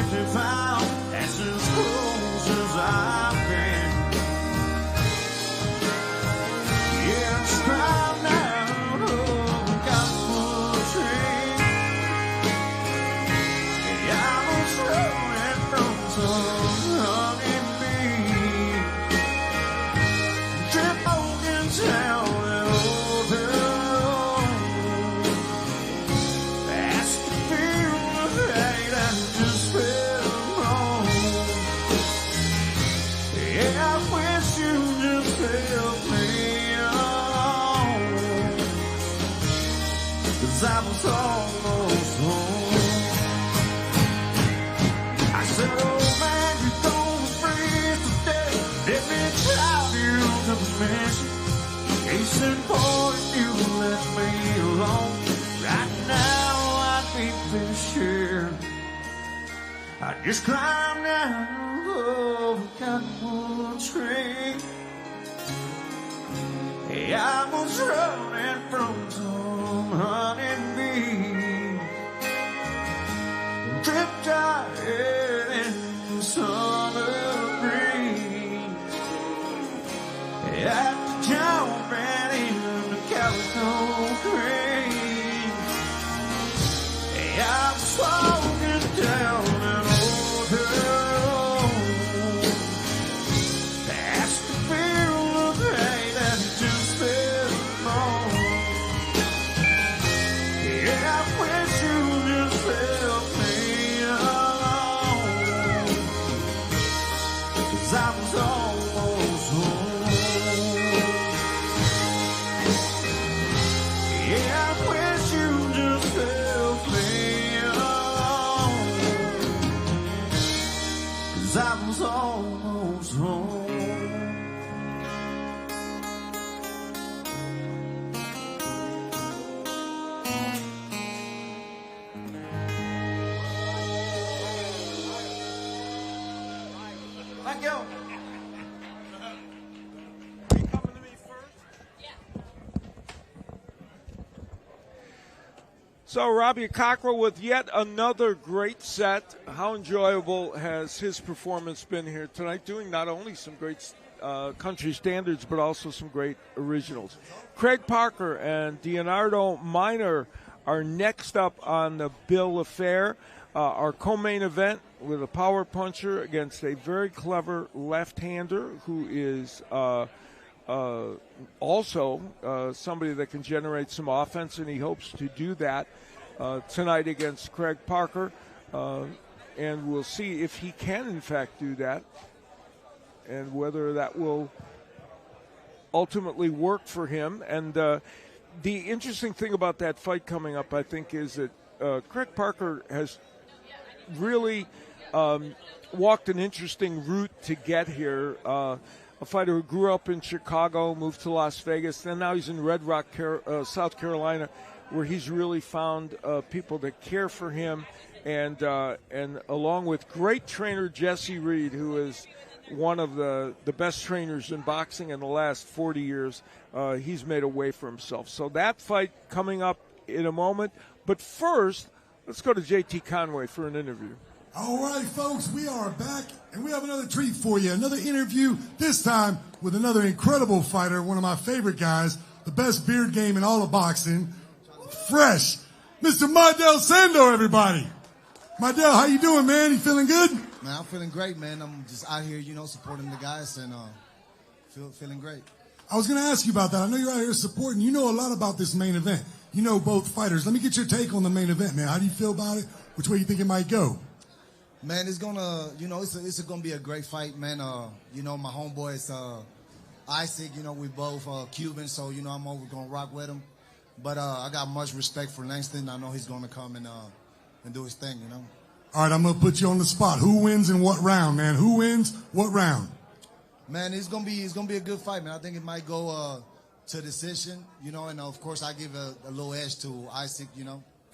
That's as close as I've been. Yeah, it's climbed out of a cottonwood tree. Yeah, I was running from some honeybee. Trip broken town and old town. That's the feel of hate and just felt wrong. Yeah, I wish you just left me alone. 'Cause I was almost home. I said, oh man, you're gonna freeze to death. Let me tell you the permission. He said, boy, if you let me alone, right now I'd be fishing. I just climbed down of a cottonwood tree. Hey, I was running from some honeybee. Dripped out in the summer breeze. After jumping in the calico creek. Hey, I was walking down an old road. That's the feel of hate that just felt wrong. Yeah, I wish you just left me alone. 'Cause I was almost home. Yeah, I wish you just left me alone. 'Cause I was almost home. Thank you. So Robbie Cockrell with yet another great set. How enjoyable has his performance been here tonight, doing not only some great country standards, but also some great originals. Craig Parker and Leonardo Minor are next up on the bill of fare. Our co-main event with a power puncher against a very clever left-hander who is also somebody that can generate some offense, and he hopes to do that tonight against Craig Parker. And we'll see if he can, in fact, do that and whether that will ultimately work for him. And the interesting thing about that fight coming up, I think, is that Craig Parker has really walked an interesting route to get here. A fighter who grew up in Chicago, moved to Las Vegas, and now he's in Red Rock, South Carolina, where he's really found people that care for him, and along with great trainer Jesse Reed, who is one of the best trainers in boxing in the last 40 years, he's made a way for himself. So that fight coming up in a moment. But first, let's go to J.T. Conway for an interview. All right, folks, we are back, and we have another treat for you. Another interview, this time with another incredible fighter, one of my favorite guys, the best beard game in all of boxing, fresh, Mr. Mardell Sando, everybody. Mardell, how you doing, man? You feeling good? Man, I'm feeling great, man. I'm just out here, supporting the guys and feeling great. I was going to ask you about that. I know you're out here supporting. You know a lot about this main event. You know both fighters. Let me get your take on the main event, man. How do you feel about it? Which way you think it might go? Man, it's gonna, it's gonna be a great fight, man. My homeboy is Isaac. We both Cuban, so I'm over gonna rock with him. But I got much respect for Langston. I know he's gonna come and do his thing, All right, I'm gonna put you on the spot. Who wins in what round, man? Who wins what round? Man, it's gonna be a good fight, man. I think it might go to decision, and of course I give a little edge to Isaac,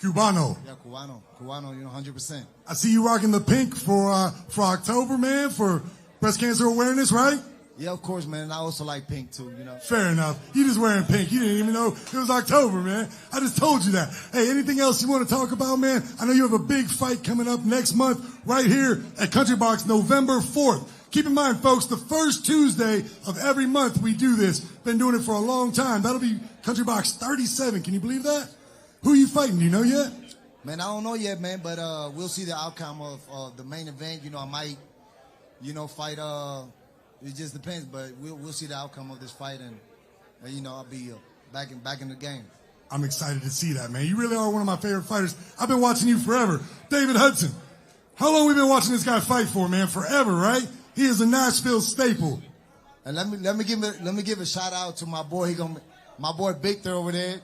Cubano. Yeah, Cubano, 100%. I see you rocking the pink for October, man, for breast cancer awareness, right? Yeah, of course, man. And I also like pink, too, you know. Fair enough. You just wearing pink. You didn't even know it was October, man. I just told you that. Hey, anything else you want to talk about, man? I know you have a big fight coming up next month right here at Country Box, November 4th. Keep in mind, folks, the first Tuesday of every month we do this. Been doing it for a long time. That'll be Country Box 37. Can you believe that? Who are you fighting? Do you know yet? Man, I don't know yet, man, but we'll see the outcome of the main event. You know, I might, fight. It just depends, but we'll see the outcome of this fight, and I'll be back in the game. I'm excited to see that, man. You really are one of my favorite fighters. I've been watching you forever. David Hudson, how long we been watching this guy fight for, man? Forever, right? He is a Nashville staple. And let me give a shout out to my boy. My boy Victor over there.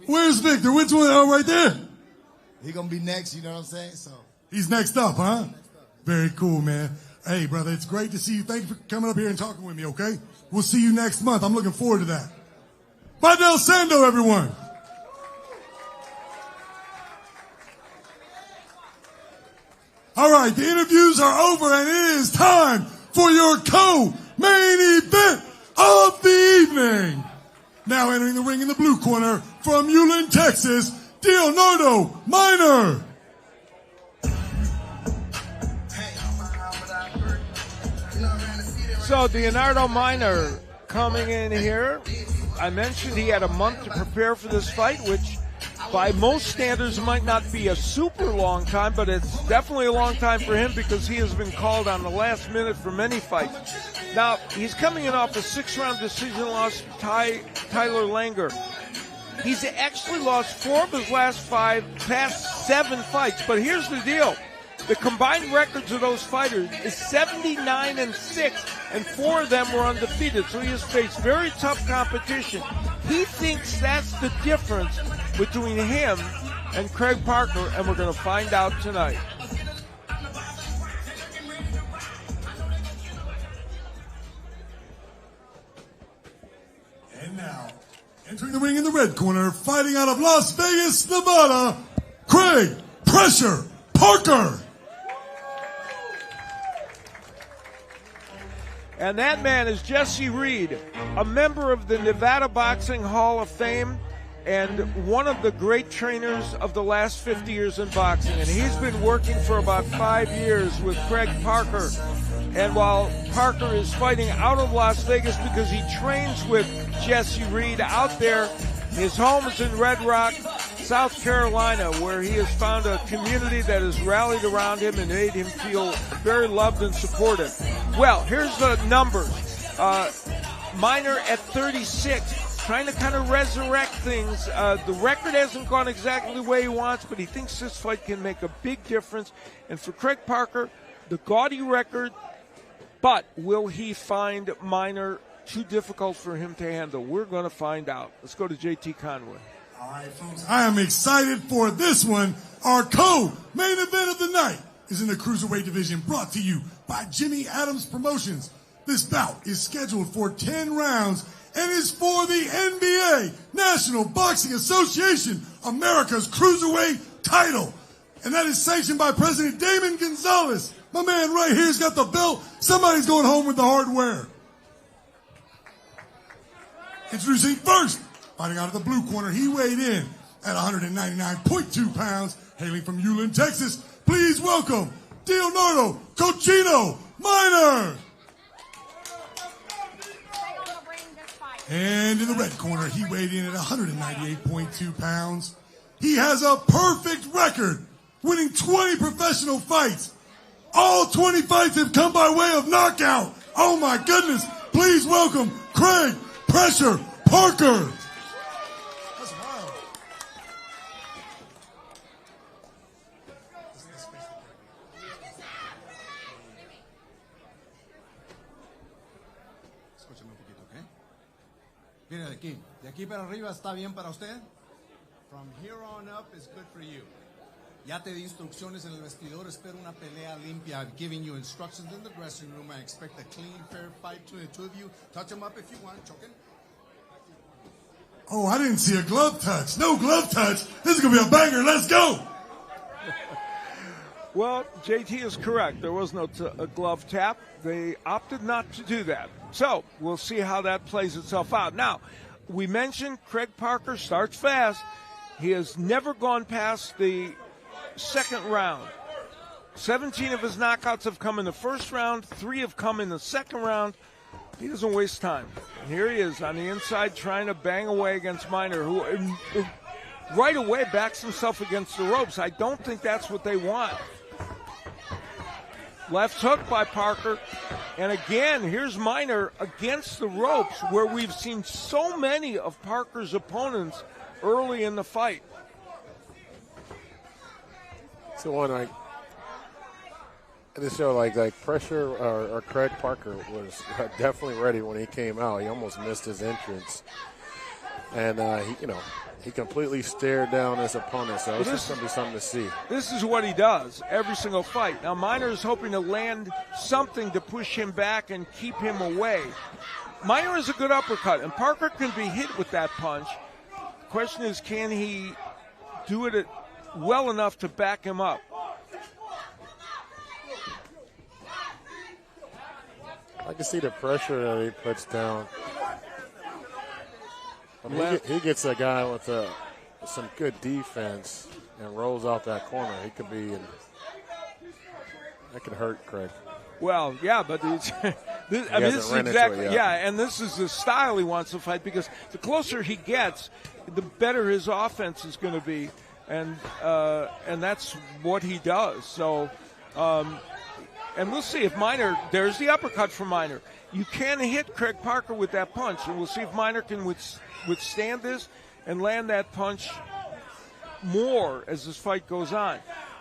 Where's Victor? Which one? Oh, right there. He gonna be next. You know what I'm saying? So he's next up, huh? Very cool, man. Hey, brother, it's great to see you. Thank you for coming up here and talking with me. Okay, we'll see you next month. I'm looking forward to that. Bye, Del Sando, everyone. All right, the interviews are over, and it is time for your co-main event of the evening. Now entering the ring in the blue corner from Ulen, Texas, Leonardo Minor. So Leonardo Minor coming in here. I mentioned he had a month to prepare for this fight, which by most standards might not be a super long time, but it's definitely a long time for him because he has been called on the last minute for many fights. Now, he's coming in off a 6-round decision loss to Tyler Langer. He's actually lost 4 of his last past 7 fights, but here's the deal. The combined records of those fighters is 79-6, and 4 of them were undefeated, so he has faced very tough competition. He thinks that's the difference between him and Craig Parker, and we're going to find out tonight. And now, entering the ring in the red corner, fighting out of Las Vegas, Nevada, Craig Pressure Parker. And that man is Jesse Reed, a member of the Nevada Boxing Hall of Fame and one of the great trainers of the last 50 years in boxing. And he's been working for about 5 years with Craig Parker. And while Parker is fighting out of Las Vegas because he trains with Jesse Reed out there, his home is in Red Rock, South Carolina, where he has found a community that has rallied around him and made him feel very loved and supported. Well, here's the numbers. Minor at 36, trying to kind of resurrect things. The record hasn't gone exactly the way he wants, but he thinks this fight can make a big difference. And for Craig Parker, the gaudy record, but will he find Minor too difficult for him to handle? We're going to find out. Let's go to JT Conway. All right, folks, I am excited for this one. Our co-main event of the night is in the Cruiserweight division, brought to you by Jimmy Adams Promotions. This bout is scheduled for 10 rounds and is for the NBA, National Boxing Association, America's Cruiserweight title. And that is sanctioned by President Damon Gonzalez. My man right here's got the belt. Somebody's going home with the hardware. Introducing first, fighting out of the blue corner, he weighed in at 199.2 pounds, hailing from Ulen, Texas. Please welcome Leonardo Cochino Minor. And in the red corner, he weighed in at 198.2 pounds. He has a perfect record, winning 20 professional fights. All 20 fights have come by way of knockout. Oh my goodness. Please welcome Craig Pressure Parker. That's wild. Escúchame un poquito, ¿ok? Mira de aquí para arriba está bien para usted. From here on up is good for you. Ya te di instrucciones en el vestidor. Espero una pelea limpia. I've given you instructions in the dressing room. I expect a clean, fair fight between the two of you. Touch him up if you want. Choking. Oh, I didn't see a glove touch. No glove touch. This is going to be a banger. Let's go. Well, JT is correct. There was no a glove tap. They opted not to do that. So we'll see how that plays itself out. Now, we mentioned Craig Parker starts fast. He has never gone past the second round. 17 of his knockouts have come in the first round. 3 have come in the second round. He doesn't waste time. And here he is on the inside trying to bang away against Miner, who right away backs himself against the ropes. I don't think that's what they want. Left hook by Parker. And again, here's Miner against the ropes, where we've seen so many of Parker's opponents early in the fight. So one I just show like pressure or Craig Parker was definitely ready when he came out. He almost missed his entrance, and he completely stared down his opponent. So this is going to be something to see. This is what he does every single fight. Now Miner is hoping to land something to push him back and keep him away. Miner is a good uppercut, and Parker can be hit with that punch. The question is, can he do it well enough to back him up? I can see the pressure that he puts down. I mean, he gets a guy with some good defense and rolls out that corner. He could be that could hurt Craig. Well, yeah, but this is exactly and this is the style he wants to fight, because the closer he gets, the better his offense is going to be, and that's what he does. So. And we'll see if Miner, there's the uppercut from Miner. You can hit Craig Parker with that punch, and we'll see if Miner can withstand this and land that punch more as this fight goes on.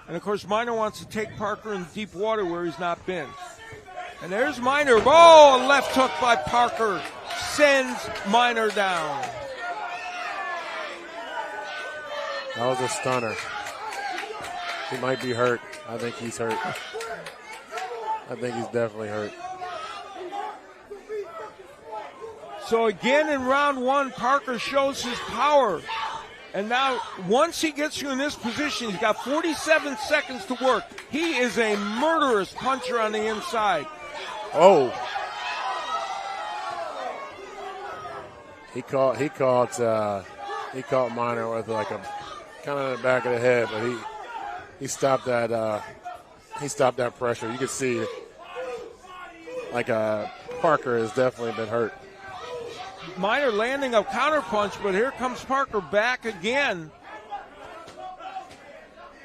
And, of course, Miner wants to take Parker in deep water where he's not been. And there's Miner. Oh, a left hook by Parker sends Miner down. That was a stunner. He might be hurt. I think he's hurt. I think he's definitely hurt. So again in round 1, Parker shows his power. And now once he gets you in this position, he's got 47 seconds to work. He is a murderous puncher on the inside. Oh. He caught Miner with like a kind of in the back of the head, but he stopped that pressure. You can see Parker has definitely been hurt. Miner landing a counter punch, but here comes Parker back again.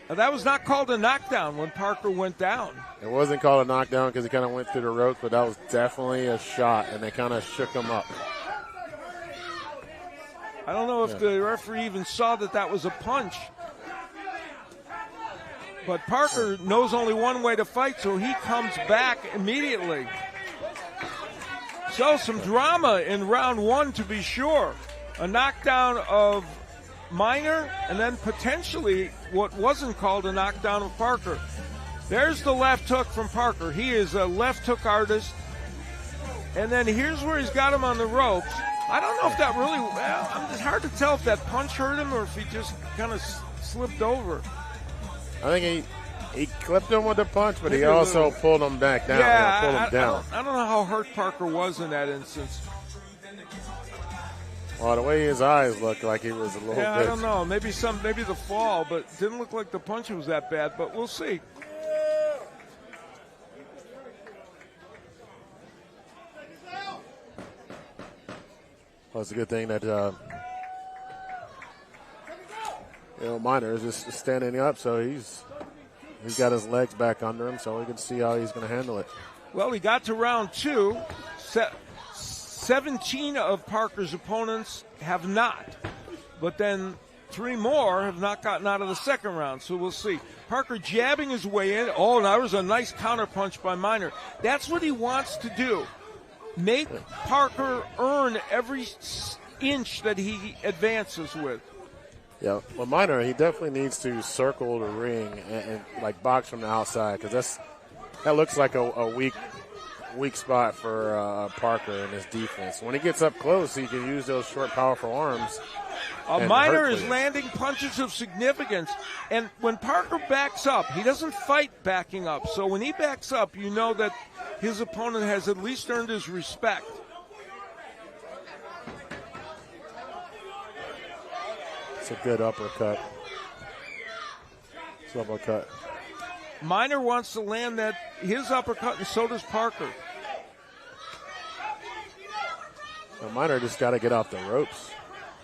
Now, that was not called a knockdown when Parker went down. It wasn't called a knockdown because he kind of went through the ropes, but that was definitely a shot, and they kind of shook him up. I don't know if the referee even saw that was a punch. But Parker knows only one way to fight, so he comes back immediately. So some drama in round 1 to be sure. A knockdown of Miner, and then potentially what wasn't called a knockdown of Parker. There's the left hook from Parker. He is a left hook artist. And then here's where he's got him on the ropes. I don't know if that really, it's hard to tell if that punch hurt him or if he just kind of slipped over. I think he clipped him with a punch, but he also pulled him back down. Yeah, I don't know how hurt Parker was in that instance. Well, the way his eyes looked like he was a little bit. I don't know. Maybe the fall, but it didn't look like the punch was that bad, but we'll see. Well, it's a good thing that Miner is just standing up, so he's got his legs back under him, so we can see how he's going to handle it. Well, he got to round 2. 17 of Parker's opponents have not, but then 3 more have not gotten out of the second round, so we'll see. Parker jabbing his way in. Oh, that was a nice counter punch by Miner. That's what he wants to do. Make Parker earn every inch that he advances with. Yeah, well, Miner, he definitely needs to circle the ring and like box from the outside, because that looks like a weak weak spot for Parker in his defense. When he gets up close, he can use those short, powerful arms. Minor is landing punches of significance. And when Parker backs up, he doesn't fight backing up. So when he backs up, you know that his opponent has at least earned his respect. It's a good uppercut. It's an uppercut. Minor wants to land his uppercut, and so does Parker. So Minor just got to get off the ropes.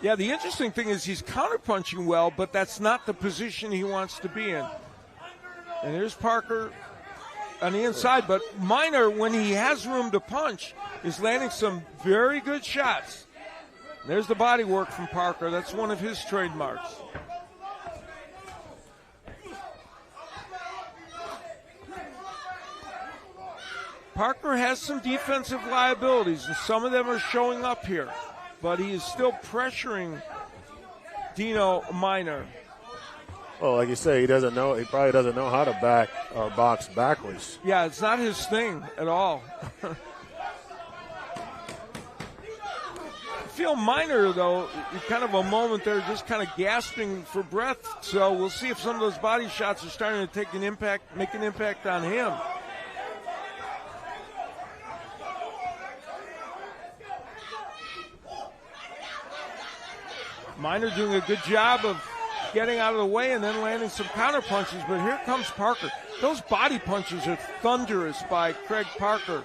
Yeah, the interesting thing is he's counterpunching well, but that's not the position he wants to be in. And here's Parker on the inside, but Minor, when he has room to punch, is landing some very good shots. There's the body work from Parker. That's one of his trademarks. Parker has some defensive liabilities, and some of them are showing up here. But he is still pressuring Dino Minor. Well, like you say, he probably doesn't know how to back or box backwards. Yeah, it's not his thing at all. I feel Minor, though, kind of a moment there, just kind of gasping for breath. So we'll see if some of those body shots are starting to make an impact on him. Minor doing a good job of getting out of the way and then landing some counter punches, but here comes Parker. Those body punches are thunderous by Craig Parker.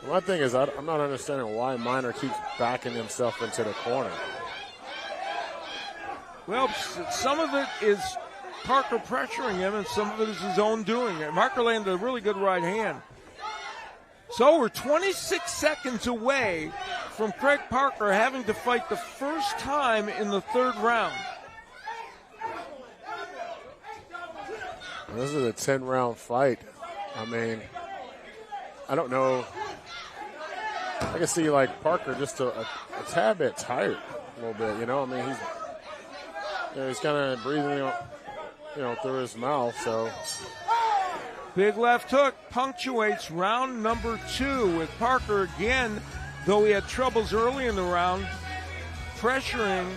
One thing is, I'm not understanding why Minor keeps backing himself into the corner. Well, some of it is Parker pressuring him, and some of it is his own doing. Parker landed a really good right hand. So we're 26 seconds away from Craig Parker having to fight the first time in the third round. This is a 10-round fight. I mean, I don't know. I can see, like, Parker just a tad bit tired a little bit, you know. I mean, he's kind of breathing, through his mouth, so. Big left hook punctuates round number 2 with Parker again, though he had troubles early in the round, pressuring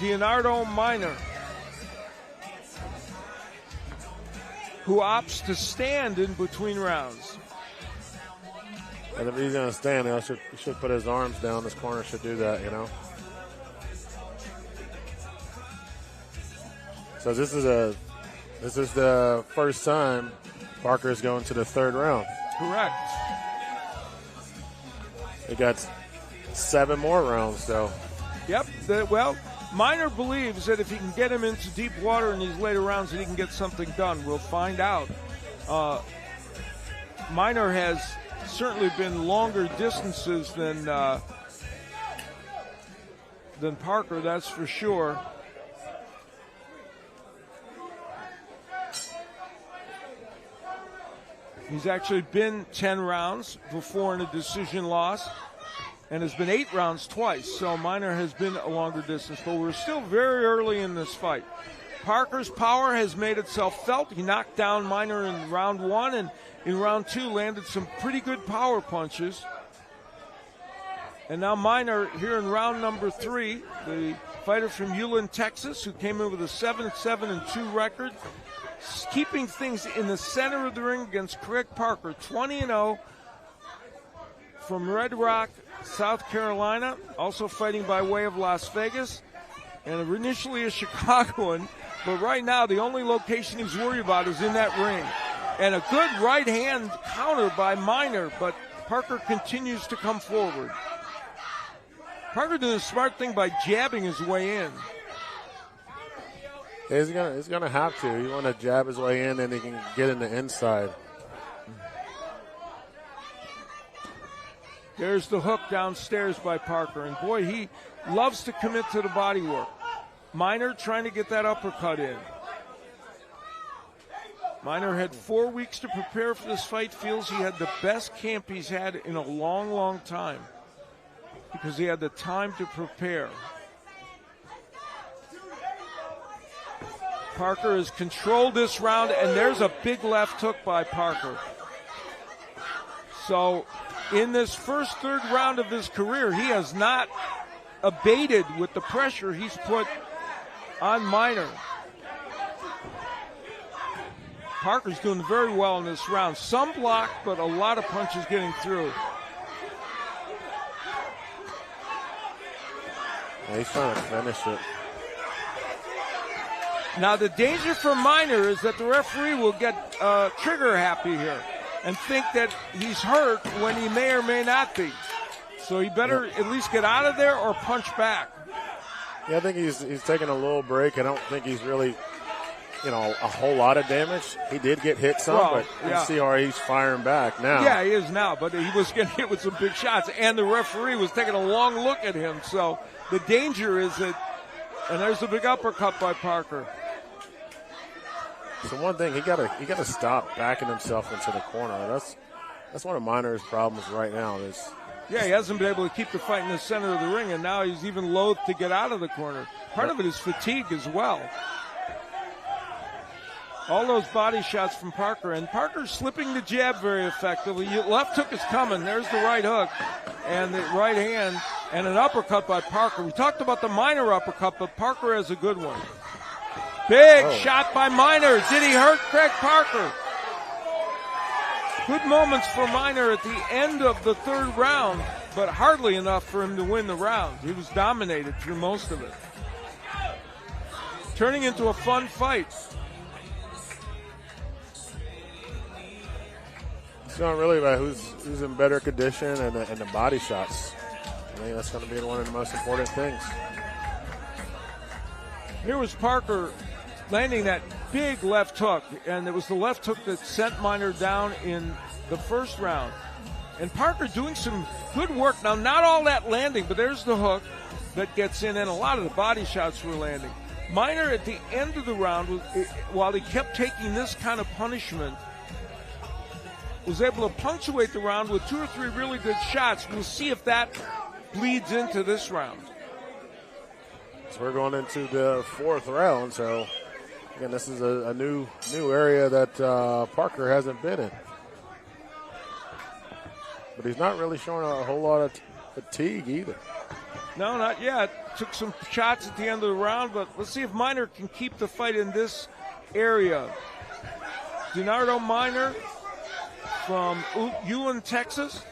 Leonardo Minor, who opts to stand in between rounds. And if he's going to stand, he should put his arms down. This corner should do that, you know. So this is the first time Parker is going to the third round. Correct. He got 7 more rounds, though. Yep. Minor believes that if he can get him into deep water in these later rounds, that he can get something done. We'll find out. Minor has certainly been longer distances than Parker, that's for sure. He's actually been 10 rounds before in a decision loss and has been 8 rounds twice. So Minor has been a longer distance, but we're still very early in this fight. Parker's power has made itself felt. He knocked down Minor in round 1, and in round 2 landed some pretty good power punches. And now Minor here in round number 3, the fighter from Ulan, Texas, who came in with a 7-7-2 record, keeping things in the center of the ring against Craig Parker, 20-0 from Red Rock, South Carolina, also fighting by way of Las Vegas, and initially a Chicagoan, but right now the only location he's worried about is in that ring. And a good right hand counter by Minor, but Parker continues to come forward. Parker doing a smart thing by jabbing his way in. He's gonna have to. You want to jab his way in, and he can get in the inside. There's the hook downstairs by Parker, and boy, he loves to commit to the body work. Minor trying to get that uppercut in. Minor had 4 weeks to prepare for this fight, feels he had the best camp he's had in a long, long time because he had the time to prepare. Parker has controlled this round, and there's a big left hook by Parker. So in this first third round of his career, he has not abated with the pressure he's put on Minor. Parker's doing very well in this round. Some block, but a lot of punches getting through. Yeah, he's trying to finish it. Now the danger for Minor is that the referee will get trigger happy here and think that he's hurt when he may or may not be. So he better at least get out of there or punch back. Yeah, I think he's taking a little break. I don't think he's really, a whole lot of damage. He did get hit some, but you see how he's firing back now. Yeah, he is now, but he was getting hit with some big shots, and the referee was taking a long look at him. So the danger is that, and there's the big uppercut by Parker. So one thing, he got to stop backing himself into the corner. That's one of Minor's problems right now. Yeah, he hasn't been able to keep the fight in the center of the ring, and now he's even loath to get out of the corner. Part of it is fatigue as well. All those body shots from Parker, and Parker's slipping the jab very effectively. Left hook is coming. There's the right hook and the right hand, and an uppercut by Parker. We talked about the Minor uppercut, but Parker has a good one. Big shot by Minor. Did he hurt Craig Parker? Good moments for Minor at the end of the third round, but hardly enough for him to win the round. He was dominated through most of it. Turning into a fun fight. It's not really about who's in better condition and the body shots. I think that's going to be one of the most important things. Here was Parker landing that big left hook, and it was the left hook that sent Minor down in the first round. And Parker doing some good work. Now, not all that landing, but there's the hook that gets in, and a lot of the body shots were landing. Minor at the end of the round, while he kept taking this kind of punishment, was able to punctuate the round with 2 or 3 really good shots. We'll see if that bleeds into this round. So we're going into the fourth round, so again, this is a new area that Parker hasn't been in. But he's not really showing a whole lot of fatigue either. No, not yet. Took some shots at the end of the round, but let's see if Minor can keep the fight in this area. Leonardo Minor from Ulan, Texas,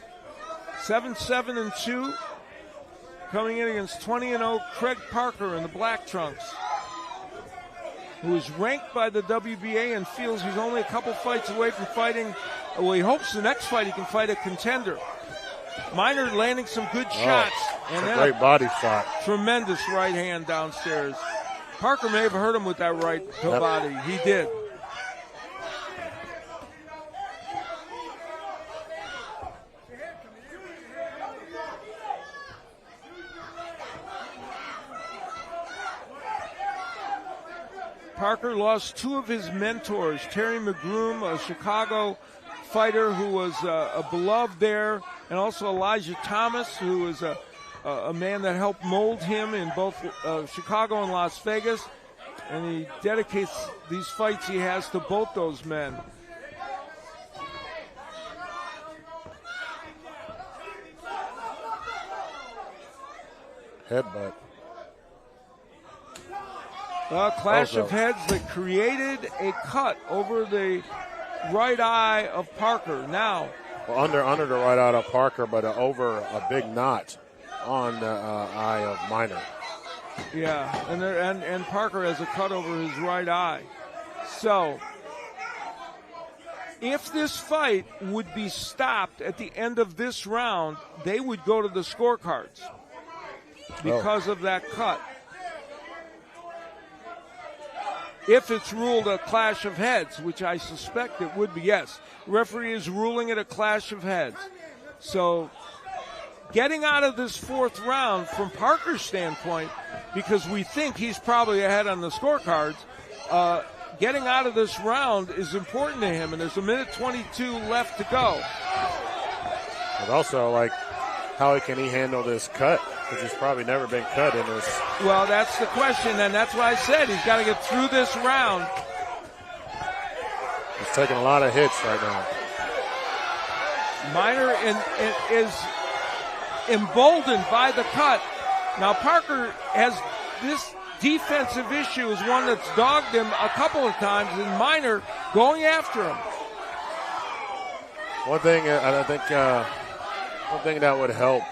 7-7-2. Coming in against 20-0 Craig Parker in the black trunks, who is ranked by the WBA and feels he's only a couple fights away from fighting. Well, he hopes the next fight he can fight a contender. Minor landing some good shots. And a great body shot. Tremendous right hand downstairs. Parker may have hurt him with that right body. He did. Parker lost 2 of his mentors, Terry McGroom, a Chicago fighter who was a beloved there, and also Elijah Thomas, who was a man that helped mold him in both Chicago and Las Vegas. And he dedicates these fights he has to both those men. Headbutt. A clash of heads that created a cut over the right eye of Parker. Now, under the right eye of Parker, but over a big knot on the eye of Minor. Yeah, and Parker has a cut over his right eye. So, if this fight would be stopped at the end of this round, they would go to the scorecards because of that cut. If it's ruled a clash of heads, which I suspect it would be, yes. The referee is ruling it a clash of heads. So getting out of this fourth round from Parker's standpoint, because we think he's probably ahead on the scorecards, getting out of this round is important to him, and there's 1:22 left to go. But also, how can he handle this cut? Because he's probably never been cut in this. Well, that's the question, and that's why I said he's got to get through this round. He's taking a lot of hits right now. Minor is emboldened by the cut. Now Parker has this defensive issue is one that's dogged him a couple of times, and Minor going after him. One thing I think one thing that would help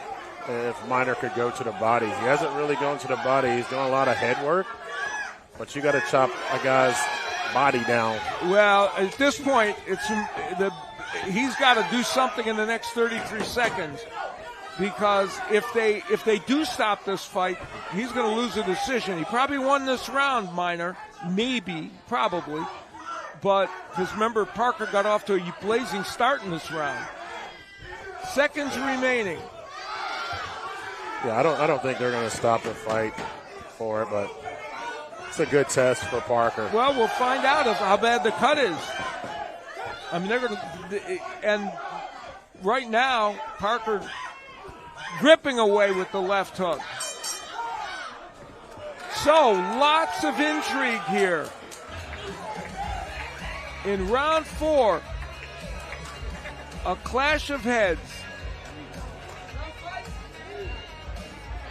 if Minor could go to the body. He hasn't really gone to the body. He's doing a lot of head work, but you got to chop a guy's body down. Well, at this point, he's got to do something in the next 33 seconds, because if they do stop this fight, he's going to lose a decision. He probably won this round, Minor, maybe, probably, but because remember, Parker got off to a blazing start in this round. Seconds remaining. Yeah, I don't think they're going to stop the fight for it, but it's a good test for Parker. Well, we'll find out how bad the cut is. I mean, they're going to, and right now, Parker gripping away with the left hook. So, lots of intrigue here. In round 4, a clash of heads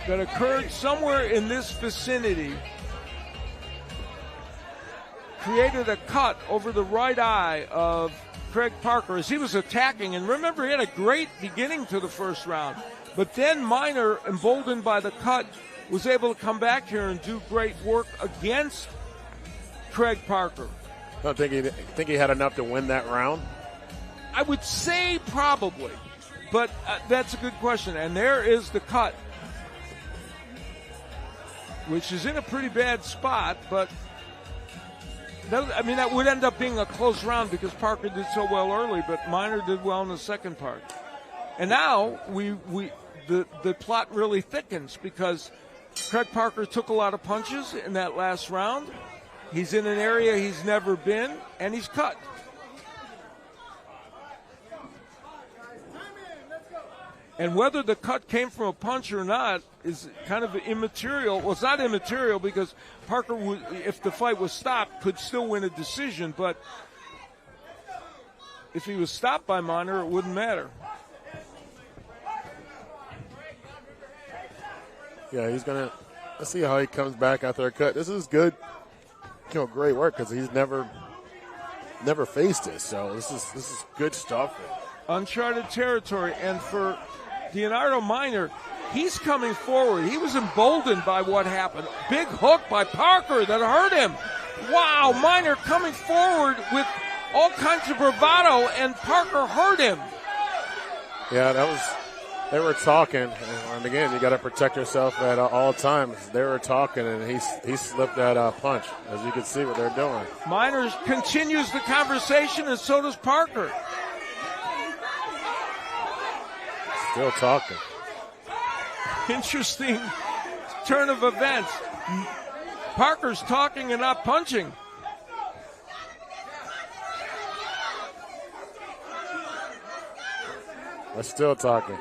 that occurred somewhere in this vicinity created a cut over the right eye of Craig Parker as he was attacking. And remember, he had a great beginning to the first round. But then Minor, emboldened by the cut, was able to come back here and do great work against Craig Parker. I don't think he had enough to win that round. I would say probably, but that's a good question. And there is the cut, which is in a pretty bad spot, but that would end up being a close round because Parker did so well early, but Minor did well in the second part. And now the plot really thickens because Craig Parker took a lot of punches in that last round. He's in an area he's never been, and he's cut. And whether the cut came from a punch or not is kind of immaterial. Well, it's not immaterial because Parker, if the fight was stopped, could still win a decision. But if he was stopped by Minor, it wouldn't matter. Yeah, let's see how he comes back after a cut. This is good, great work because he's never faced this. So this is good stuff. Uncharted territory, and for Leonardo Minor, he's coming forward. He was emboldened by what happened. Big hook by Parker that hurt him. Wow, Minor coming forward with all kinds of bravado, and Parker hurt him. Yeah, they were talking, and again, you got to protect yourself at all times. They were talking, and he slipped that punch, as you can see what they're doing. Minor continues the conversation, and so does Parker. Still talking. Interesting turn of events. Parker's talking and not punching. They're still talking.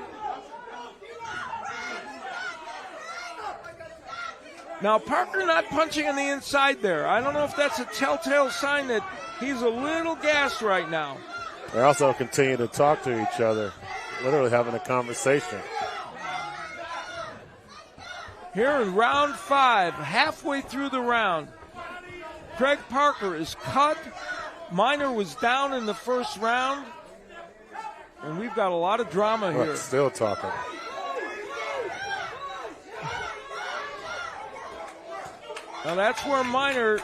Now, Parker not punching on the inside there. I don't know if that's a telltale sign that he's a little gassed right now. They also continue to talk to each other, literally having a conversation. Here in round 5, halfway through the round, Craig Parker is cut. Minor was down in the first round. And we've got a lot of drama here. Still talking. Now that's where Minor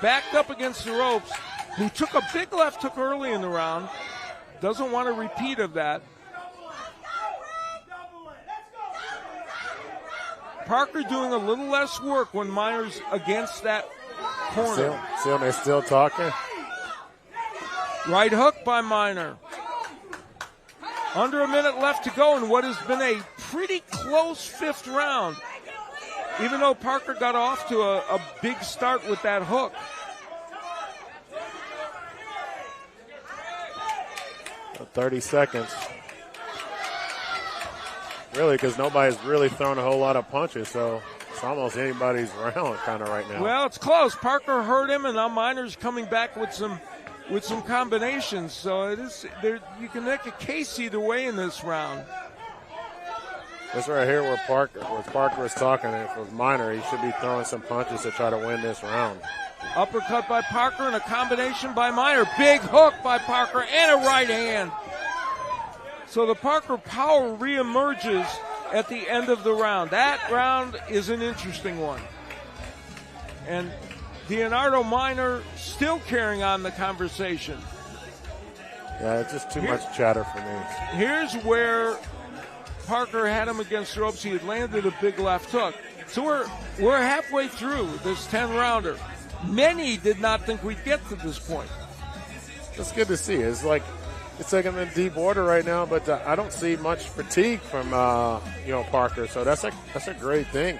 backed up against the ropes, who took a big left hook early in the round. Doesn't want a repeat of that. Parker doing a little less work when Minor's against that corner. They're still talking. Right hook by Minor. Under a minute left to go in what has been a pretty close 5th round. Even though Parker got off to a big start with that hook. So 30 seconds. Really, because nobody's really thrown a whole lot of punches, so it's almost anybody's round kind of right now. Well, it's close. Parker hurt him, and now Minor's coming back with some with some combinations. So it is there. You can make a case either way in this round. This right here where Parker was talking, if it was Minor, he should be throwing some punches to try to win this round. Uppercut by Parker and a combination by Minor. Big hook by Parker and a right hand. So the Parker power reemerges at the end of the round. That round is an interesting one. And Leonardo Minor still carrying on the conversation. Yeah, it's just too much chatter for me. Here's where Parker had him against the ropes. He had landed a big left hook. So we're halfway through this 10-rounder. Many did not think we'd get to this point. It's good to see. It's like I'm in deep water right now, but I don't see much fatigue from Parker. So that's a great thing.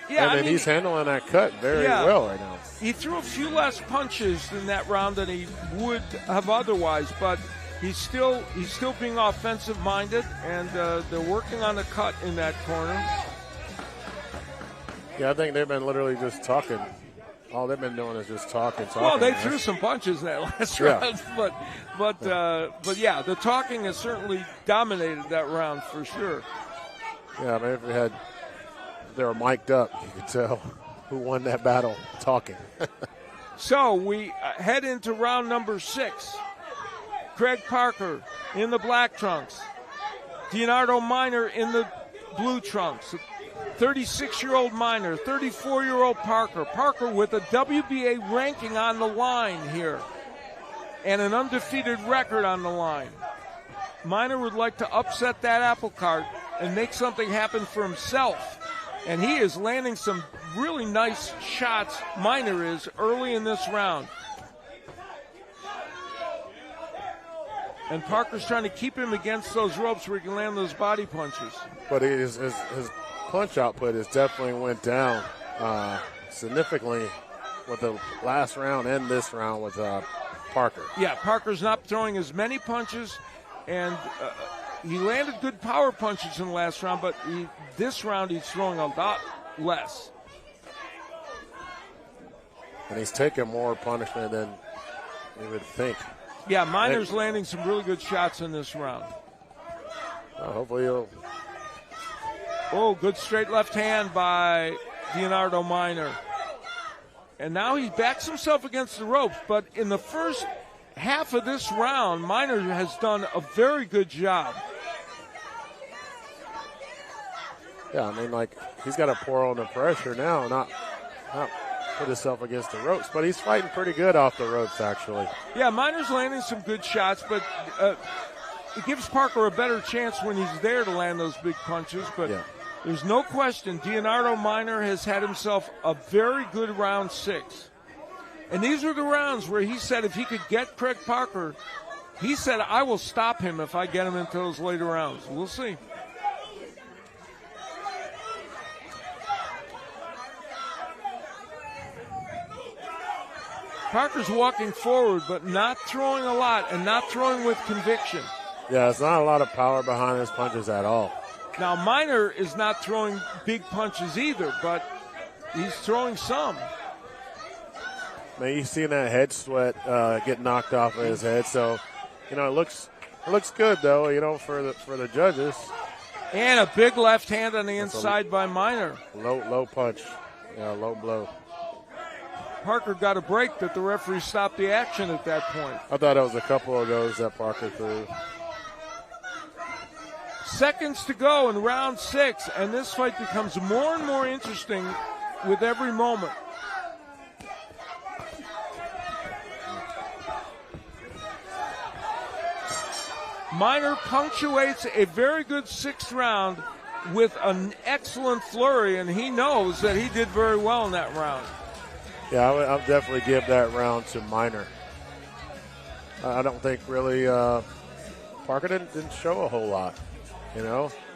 Yeah, and he's handling that cut very well right now. He threw a few less punches in that round than he would have otherwise, but he's still being offensive-minded, and they're working on the cut in that corner. Yeah, I think they've been literally just talking. All they've been doing is just talking. Well, they threw some punches in that last round, but yeah, the talking has certainly dominated that round for sure. Yeah, I mean, if they were mic'd up, you could tell who won that battle talking. So we head into round number 6. Craig Parker in the black trunks. Leonardo Minor in the blue trunks. 36-year-old Minor, 34-year-old Parker. Parker with a WBA ranking on the line here and an undefeated record on the line. Minor would like to upset that apple cart and make something happen for himself. And he is landing some really nice shots, Minor is, early in this round. And Parker's trying to keep him against those ropes where he can land those body punches. But his punch output has definitely went down significantly with the last round and this round with Parker. Yeah, Parker's not throwing as many punches, and he landed good power punches in the last round, but this round he's throwing a lot less. And he's taking more punishment than you would think. Yeah, Minor's landing some really good shots in this round. Hopefully he'll... Oh, good straight left hand by Leonardo Minor. And now he backs himself against the ropes, but in the first half of this round, Minor has done a very good job. Yeah, I mean, like, he's got to pour on the pressure now, not put himself against the ropes, but he's fighting pretty good off the ropes, actually. Yeah, Minor's landing some good shots, but it gives Parker a better chance when he's there to land those big punches, but there's no question Leonardo Minor has had himself a very good round 6. And these were the rounds where he said if he could get Craig Parker, he said, I will stop him if I get him into those later rounds. We'll see. Parker's walking forward, but not throwing a lot and not throwing with conviction. Yeah, it's not a lot of power behind his punches at all. Now, Minor is not throwing big punches either, but he's throwing some. Man, you see that head sweat get knocked off of his head, so it looks good though, for the judges. And a big left hand on the inside by Minor. Low punch, low blow. Parker got a break, but the referee stopped the action at that point. I thought it was a couple of those that Parker threw. Seconds to go in round 6, and this fight becomes more and more interesting with every moment. Minor punctuates a very good 6th round with an excellent flurry, and he knows that he did very well in that round. Yeah, I'll definitely give that round to Minor. I don't think really Parker didn't show a whole lot,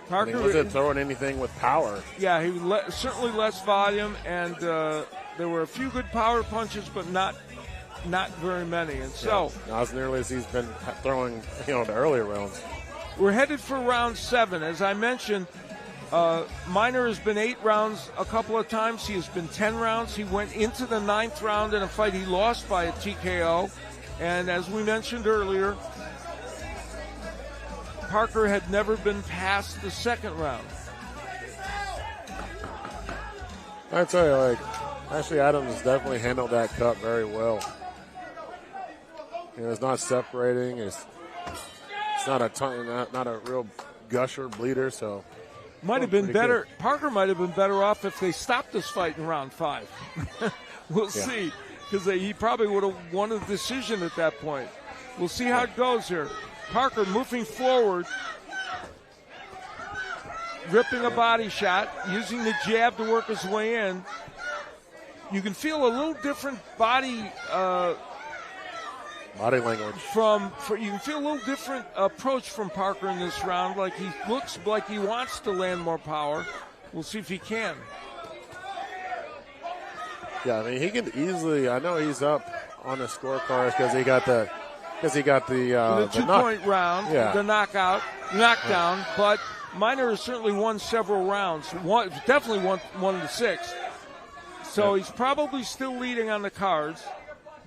Parker he wasn't throwing anything with power. Yeah, he certainly less volume, and there were a few good power punches, but not very many. And so not as nearly as he's been throwing, the earlier rounds. We're headed for round 7. As I mentioned, Minor has been 8 rounds a couple of times. He has been 10 rounds. He went into the 9th round in a fight he lost by a TKO. And as we mentioned earlier, Parker had never been past the second round. I tell you, like, Ashley Adams definitely handled that cut very well. You know, it's not separating. It's not a ton, not a real gusher bleeder. So might have been better. Good. Parker might have been better off if they stopped this fight in round 5. We'll see, because he probably would have won a decision at that point. We'll see how it goes here. Parker moving forward, ripping a body shot, using the jab to work his way in. You can feel a little different body language. You can feel a little different approach from Parker in this round. Like he looks like he wants to land more power. We'll see if he can. Yeah, I mean he can easily. I know he's up on the scorecards because he got the 2-point round, the knockdown. But Minor has certainly won several rounds. Definitely won the 6th. So he's probably still leading on the cards,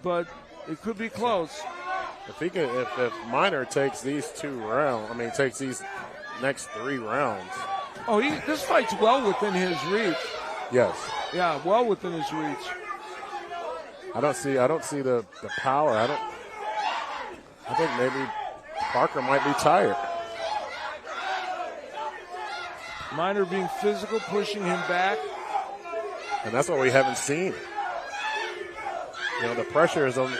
but it could be close. If Minor takes these 2 rounds, takes these next 3 rounds. Oh, this fight's well within his reach. Yes. Yeah, well within his reach. I don't see the power. I think maybe Parker might be tired. Minor being physical, pushing him back. And that's what we haven't seen. You know, the pressure is on.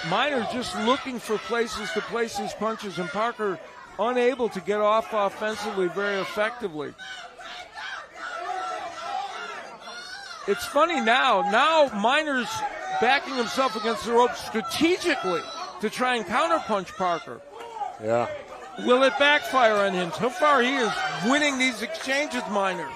Minor just looking for places to place his punches, and Parker unable to get off offensively very effectively. It's funny now Minor's backing himself against the ropes strategically to try and counterpunch Parker. Yeah. Will it backfire on him? So far he is winning these exchanges, Minor.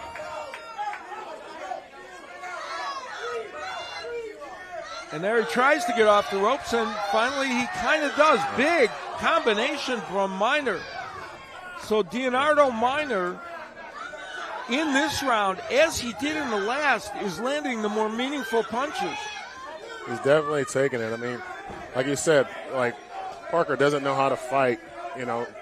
And there he tries to get off the ropes, and finally he kind of does. Big combination from Minor. So Leonardo Minor, in this round, as he did in the last, is landing the more meaningful punches. He's definitely taking it. I mean, like you said, like Parker doesn't know how to fight,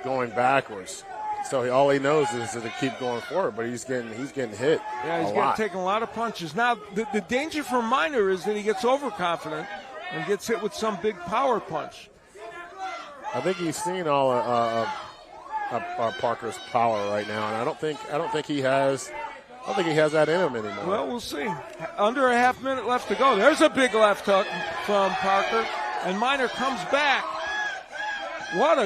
going backwards. So all he knows is to keep going forward, but he's getting hit. Yeah, he's taking a lot of punches. Now, the danger for Minor is that he gets overconfident and gets hit with some big power punch. I think he's seen all of Parker's power right now, and I don't think he has that in him anymore. Well, we'll see. Under a half minute left to go. There's a big left hook from Parker, and Minor comes back. What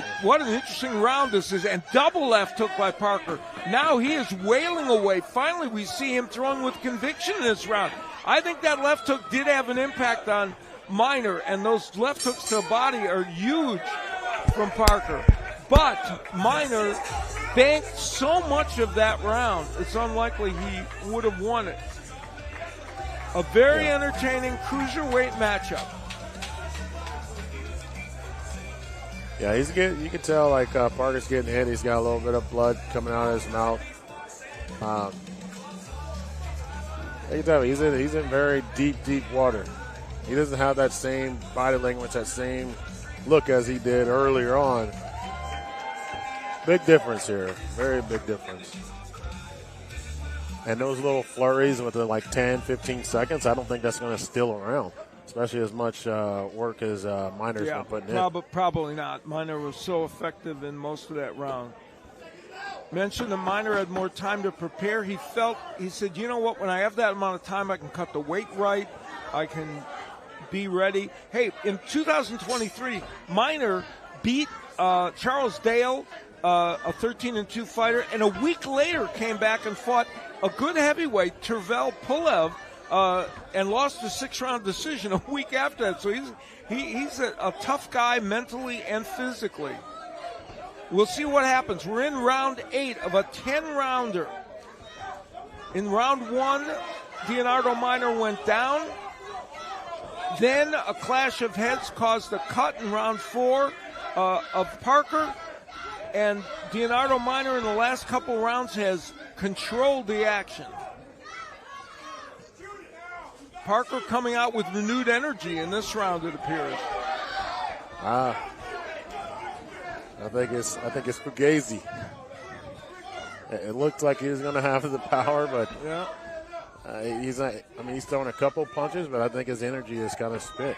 an interesting round this is, and double left hook by Parker. Now he is wailing away. Finally, we see him throwing with conviction in this round. I think that left hook did have an impact on Minor, and those left hooks to the body are huge from Parker. But Minor banked so much of that round, it's unlikely he would have won it. A very entertaining cruiserweight matchup. Yeah, you can tell like Parker's getting hit. He's got a little bit of blood coming out of his mouth. You can tell he's in very deep water. He doesn't have that same body language, that same look as he did earlier on. Big difference here. Very big difference. And those little flurries within like 10, 15 seconds, I don't think that's going to still around, especially as much work as Minor's been putting in. Probably not. Minor was so effective in most of that round. Mentioned that Minor had more time to prepare. He said, you know what, when I have that amount of time, I can cut the weight right. I can be ready. Hey, in 2023, Minor beat Charles Dale, a 13-2 fighter, and a week later came back and fought a good heavyweight, Tervel Pulev, and lost a 6-round decision a week after that. So he's a tough guy mentally and physically. We'll see what happens. We're in round 8 of a 10-rounder. In round 1, Leonardo Minor went down. Then a clash of heads caused a cut in round 4 of Parker. And Leonardo Minor in the last couple rounds has controlled the action. Parker coming out with renewed energy in this round, it appears. I think it's Fugazi. It looked like he was going to have the power, but yeah. He's not. I mean, he's throwing a couple punches, but I think his energy is kind of spit.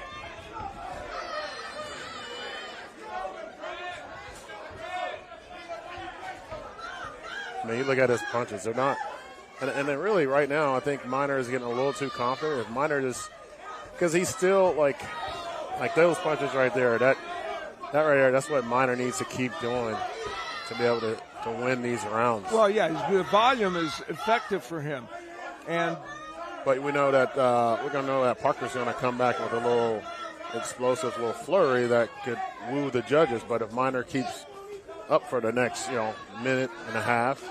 I mean, you look at his punches; they're not. And then really, right now, I think Minor is getting a little too confident. If Minor just, because he's still like those punches right there. That right there. That's what Minor needs to keep doing to be able to win these rounds. Well, yeah, the volume is effective for him. But we know that we're going to know that Parker's going to come back with a little explosive little flurry that could woo the judges. But if Minor keeps up for the next, minute and a half.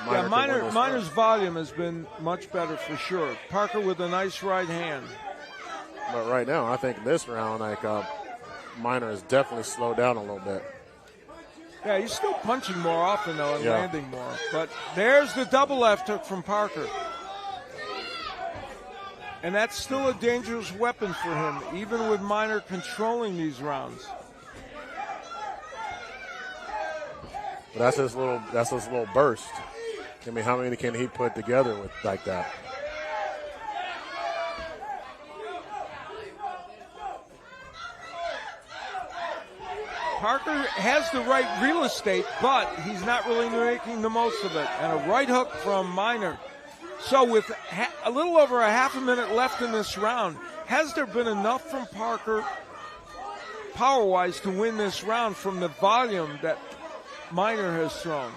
Minor's volume has been much better for sure. Parker with a nice right hand. But right now, I think this round, Minor has definitely slowed down a little bit. Yeah, he's still punching more often, though, and landing more. But there's the double left hook from Parker. And that's still a dangerous weapon for him, even with Minor controlling these rounds. But that's his little burst. I mean, how many can he put together with like that? Parker has the right real estate, but he's not really making the most of it. And a right hook from Minor. So with a little over a half a minute left in this round, has there been enough from Parker power-wise to win this round from the volume that Minor has thrown?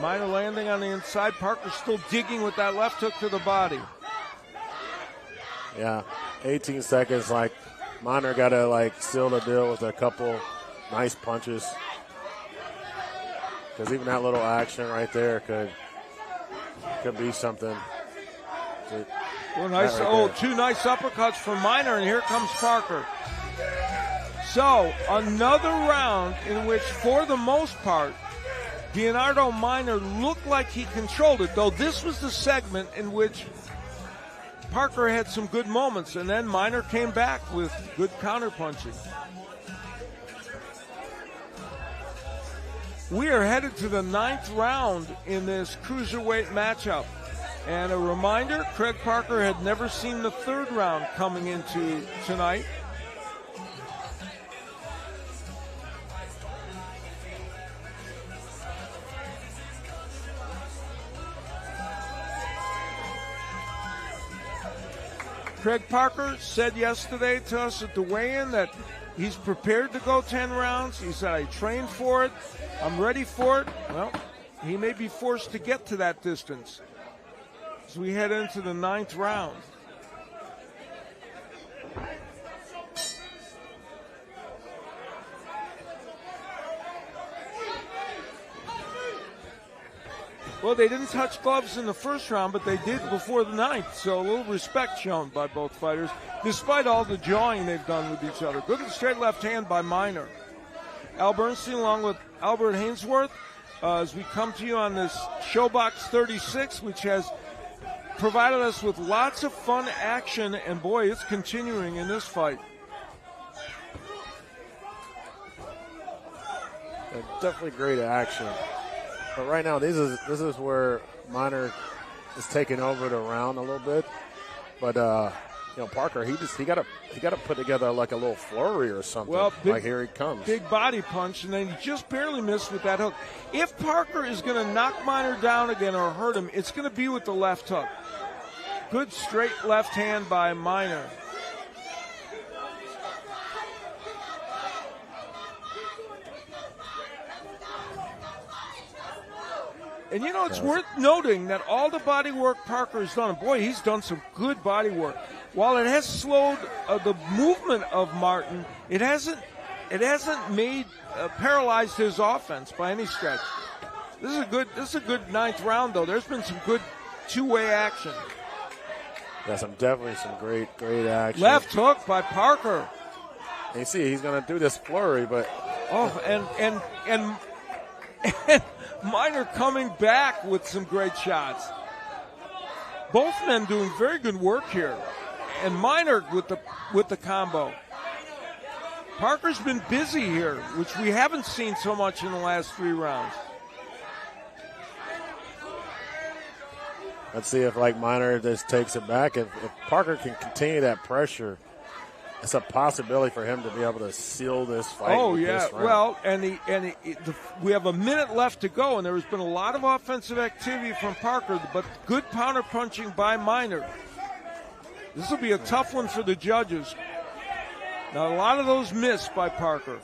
Minor landing on the inside. Parker still digging with that left hook to the body. Yeah, 18 seconds. Minor got to seal the deal with a couple nice punches. Because even that little action right there could be something. Well, nice. Two nice uppercuts from Minor, and here comes Parker. So another round in which, for the most part, Leonardo Minor looked like he controlled it, though this was the segment in which Parker had some good moments, and then Minor came back with good counterpunching. We are headed to the 9th round in this cruiserweight matchup. And a reminder, Craig Parker had never seen the 3rd round coming into tonight. Craig Parker said yesterday to us at the weigh-in that he's prepared to go 10 rounds. He said, I trained for it. I'm ready for it. Well, he may be forced to get to that distance as we head into the 9th round. Well, they didn't touch gloves in the 1st round, but they did before the 9th, so a little respect shown by both fighters, despite all the jawing they've done with each other. Good and straight left hand by Minor. Al Bernstein along with Albert Hainsworth as we come to you on this Showbox 36, which has provided us with lots of fun action, and boy, it's continuing in this fight. Definitely great action. But right now, this is where Minor is taking over the round a little bit. But Parker, he got to put together like a little flurry or something. Well, here he comes. Big body punch, and then he just barely missed with that hook. If Parker is going to knock Minor down again or hurt him, it's going to be with the left hook. Good straight left hand by Minor. And it's worth noting that all the body work Parker has done, and boy, he's done some good body work. While it has slowed the movement of Martin, it hasn't paralyzed his offense by any stretch. This is a good 9th round, though. There's been some good two-way action. Yeah, definitely some great action. Left hook by Parker. And you see, he's going to do this flurry, but and Minor coming back with some great shots. Both men doing very good work here. And Minor with the combo. Parker's been busy here, which we haven't seen so much in the last 3 rounds. Let's see if Minor just takes it back. If Parker can continue that pressure, it's a possibility for him to be able to seal this fight. Oh, with yeah. this round. Well, we have a minute left to go, and there has been a lot of offensive activity from Parker, but good counter punching by Minor. This will be a tough one for the judges. Now, a lot of those missed by Parker.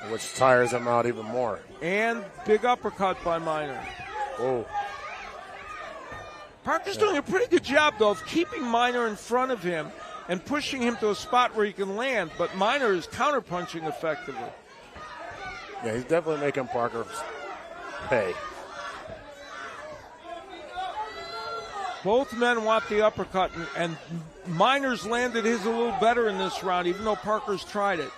Which tires him out even more. And big uppercut by Minor. Whoa. Parker's doing a pretty good job, though, of keeping Minor in front of him and pushing him to a spot where he can land, but Minor is counterpunching effectively. Yeah, he's definitely making Parker pay. Both men want the uppercut, and Minor's landed his a little better in this round, even though Parker's tried it.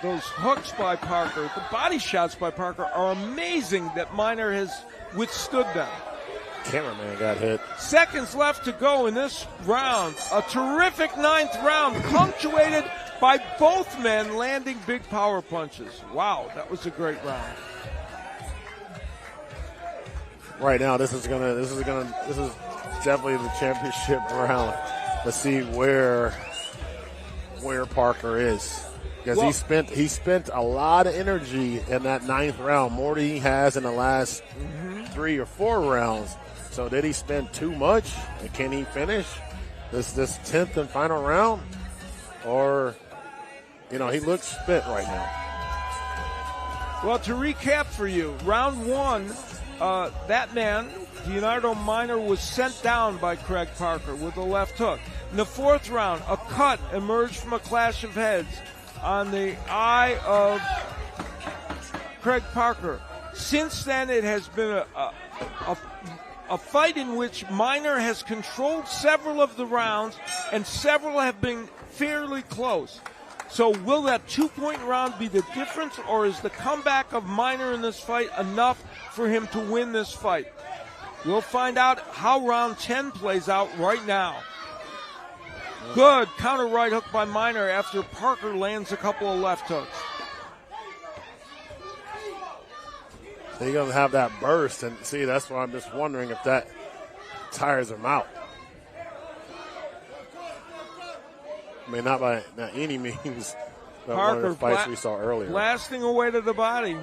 Those hooks by Parker, the body shots by Parker are amazing that Minor has withstood them. Cameraman got hit. Seconds left to go in this round. A terrific 9th round, punctuated by both men landing big power punches. Wow, that was a great round. Right now, this is definitely the championship round. Let's see where Parker is. Because he spent a lot of energy in that 9th round, more than he has in the last 3 or 4 rounds. So did he spend too much? And can he finish this 10th and final round? Or, he looks spent right now. Well, to recap for you, round 1, that man, Leonardo Minor, was sent down by Craig Parker with a left hook. In the 4th round, a cut emerged from a clash of heads on the eye of Craig Parker. Since then, it has been a fight in which Minor has controlled several of the rounds, and several have been fairly close. So will that 2-point round be the difference, or is the comeback of Minor in this fight enough for him to win this fight? We'll find out how round 10 plays out right now. Good counter right hook by Minor after Parker lands a couple of left hooks. He's going to have that burst, and see, that's why I'm just wondering if that tires him out. I mean, not by any means, but Parker, one of the fights we saw earlier. Blasting away to the body.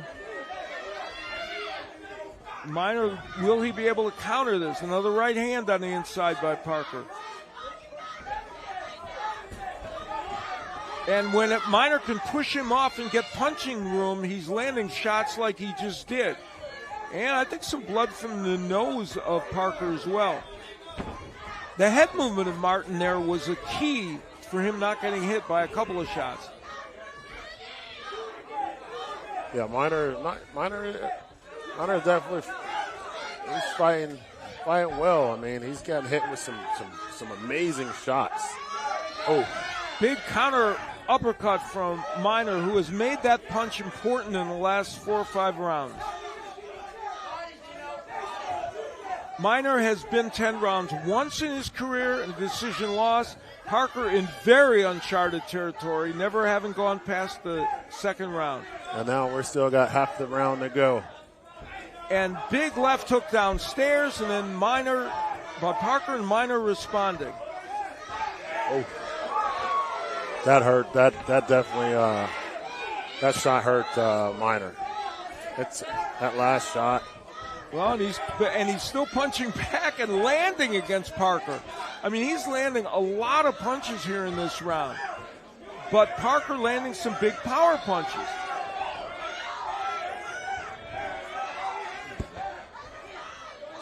Minor, will he be able to counter this? Another right hand on the inside by Parker. And when Minor can push him off and get punching room, he's landing shots like he just did. And I think some blood from the nose of Parker as well. The head movement of Martin there was a key for him not getting hit by a couple of shots. Yeah, Minor definitely he's fighting well. I mean, he's gotten hit with some amazing shots. Oh, big counter uppercut from Minor, who has made that punch important in the last 4 or 5 rounds. Minor has been 10 rounds once in his career, a decision loss. Parker in very uncharted territory, never having gone past the 2nd round. And now we're still got half the round to go. And big left hook downstairs, and then Parker and Minor responding. Oh. That hurt. That definitely. That shot hurt Minor. It's that last shot. Well, and he's still punching back and landing against Parker. I mean, he's landing a lot of punches here in this round. But Parker landing some big power punches.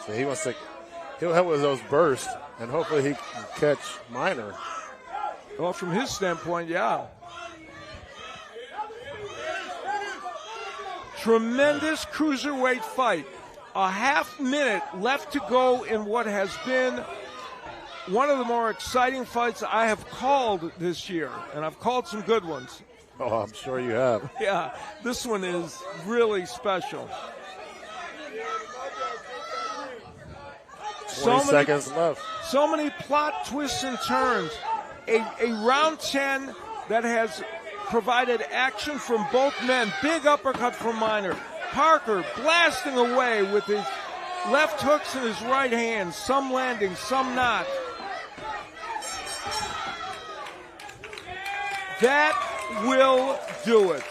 So he'll have those bursts, and hopefully he can catch Minor. Well, from his standpoint, yeah. Tremendous cruiserweight fight. A half minute left to go in what has been one of the more exciting fights I have called this year. And I've called some good ones. Oh, I'm sure you have. Yeah, this one is really special. 20 seconds left. So many plot twists and turns. A round 10 that has provided action from both men. Big uppercut from Minor. Parker blasting away with his left hooks in his right hand. Some landing, some not. That will do it.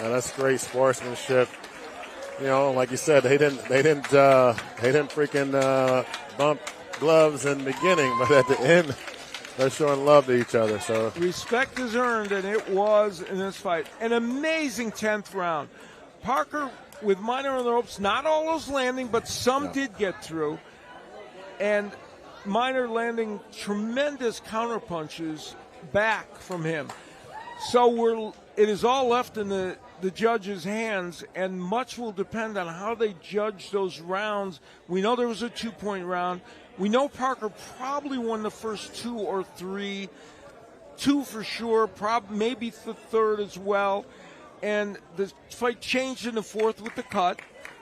Now, that's great sportsmanship. You know, like you said, they didn't freaking bump gloves in the beginning, but at the end, they're showing love to each other. So respect is earned, and it was in this fight. An amazing 10th round. Parker with Minor on the ropes, not all those landing, but some did get through. And Minor landing tremendous counterpunches back from him. So it is all left in the judges' hands, and much will depend on how they judge those rounds. We know there was a 2-point round. We know Parker probably won the first 2 or 3, 2 for sure, maybe the third as well. And the fight changed in the fourth with the cut,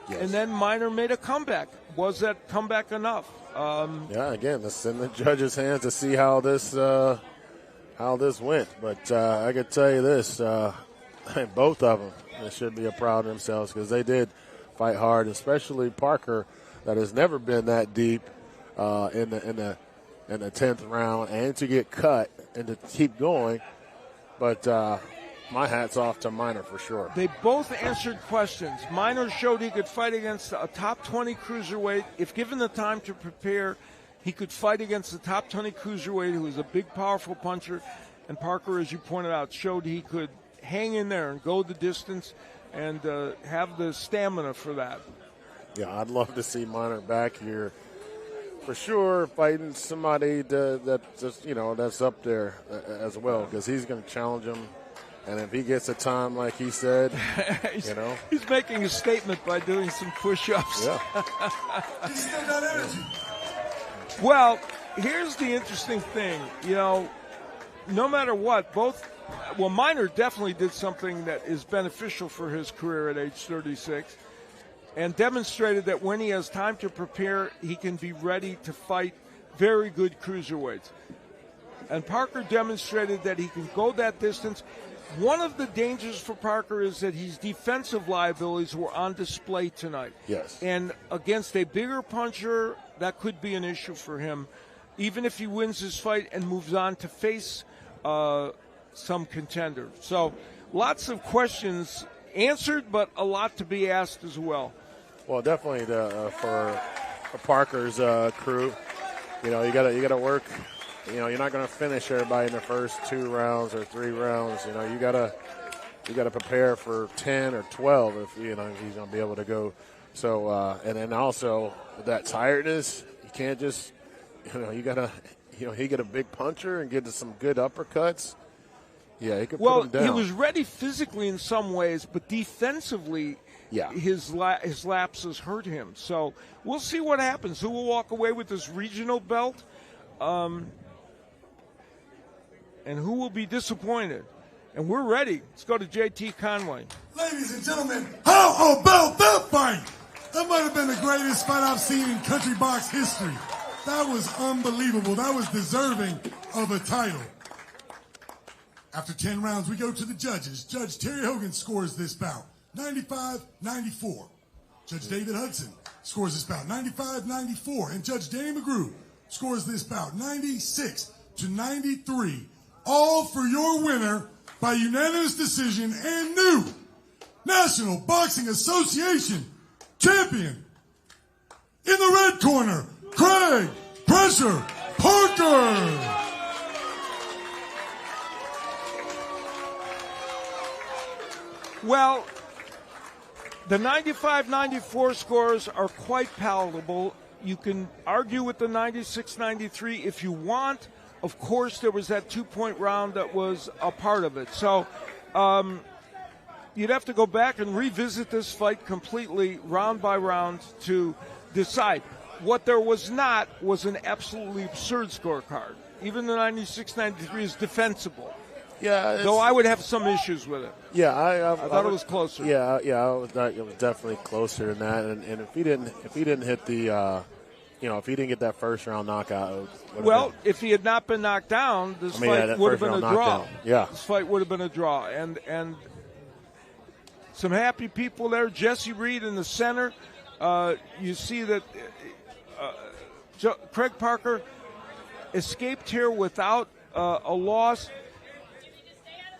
and then Minor made a comeback. Was that comeback enough? Again, it's in the judges' hands to see how this went. But I could tell you this. Both of them, they should be proud of themselves because they did fight hard, especially Parker, that has never been that deep in the 10th round, and to get cut and to keep going. But my hat's off to Minor for sure. They both answered questions. Minor showed he could fight against a top 20 cruiserweight. If given the time to prepare, he could fight against the top 20 cruiserweight, who is a big, powerful puncher. And Parker, as you pointed out, showed he could hang in there and go the distance and have the stamina for that. Yeah, I'd love to see Minor back here for sure, fighting somebody that's up there as well, because he's going to challenge him. And if he gets a time like he said, he's making a statement by doing some push-ups. Yeah. He's still got energy. Well, here's the interesting thing. No matter what, Minor definitely did something that is beneficial for his career at age 36 and demonstrated that when he has time to prepare, he can be ready to fight very good cruiserweights. And Parker demonstrated that he can go that distance. One of the dangers for Parker is that his defensive liabilities were on display tonight. Yes. And against a bigger puncher, that could be an issue for him, even if he wins this fight and moves on to face some contender. So lots of questions answered, but a lot to be asked as well. Well, definitely for Parker's crew, you gotta work. You're not going to finish everybody in the first 2 rounds or 3 rounds. You gotta prepare for 10 or 12 if he's going to be able to go. So and then also that tiredness, you can't just you gotta he get a big puncher and get some good uppercuts. Yeah, he could put him down. He was ready physically in some ways, but defensively, his lapses hurt him. So we'll see what happens. Who will walk away with this regional belt? And who will be disappointed? And we're ready. Let's go to JT Conway. Ladies and gentlemen, how about that fight? That might have been the greatest fight I've seen in country box history. That was unbelievable. That was deserving of a title. After 10 rounds, we go to the judges. Judge Terry Hogan scores this bout, 95-94. Judge David Hudson scores this bout, 95-94. And Judge Danny McGrew scores this bout, 96-93. All for your winner by unanimous decision and new National Boxing Association champion. In the red corner, Craig Pressure Parker. Well, the 95-94 scores are quite palatable. You can argue with the 96-93 if you want. Of course, there was that 2-point round that was a part of it. So you'd have to go back and revisit this fight completely, round by round, to decide. What there was not was an absolutely absurd scorecard. Even the 96-93 is defensible. Yeah, though I would have some issues with it. Yeah, I thought it was closer. Yeah, I thought it was definitely closer than that. And if he didn't hit the, if he didn't get that first round knockout, if he had not been knocked down, this fight would have been a draw. Knockdown. Yeah, this fight would have been a draw. And some happy people there. Jesse Reed in the center. You see that Craig Parker escaped here without a loss.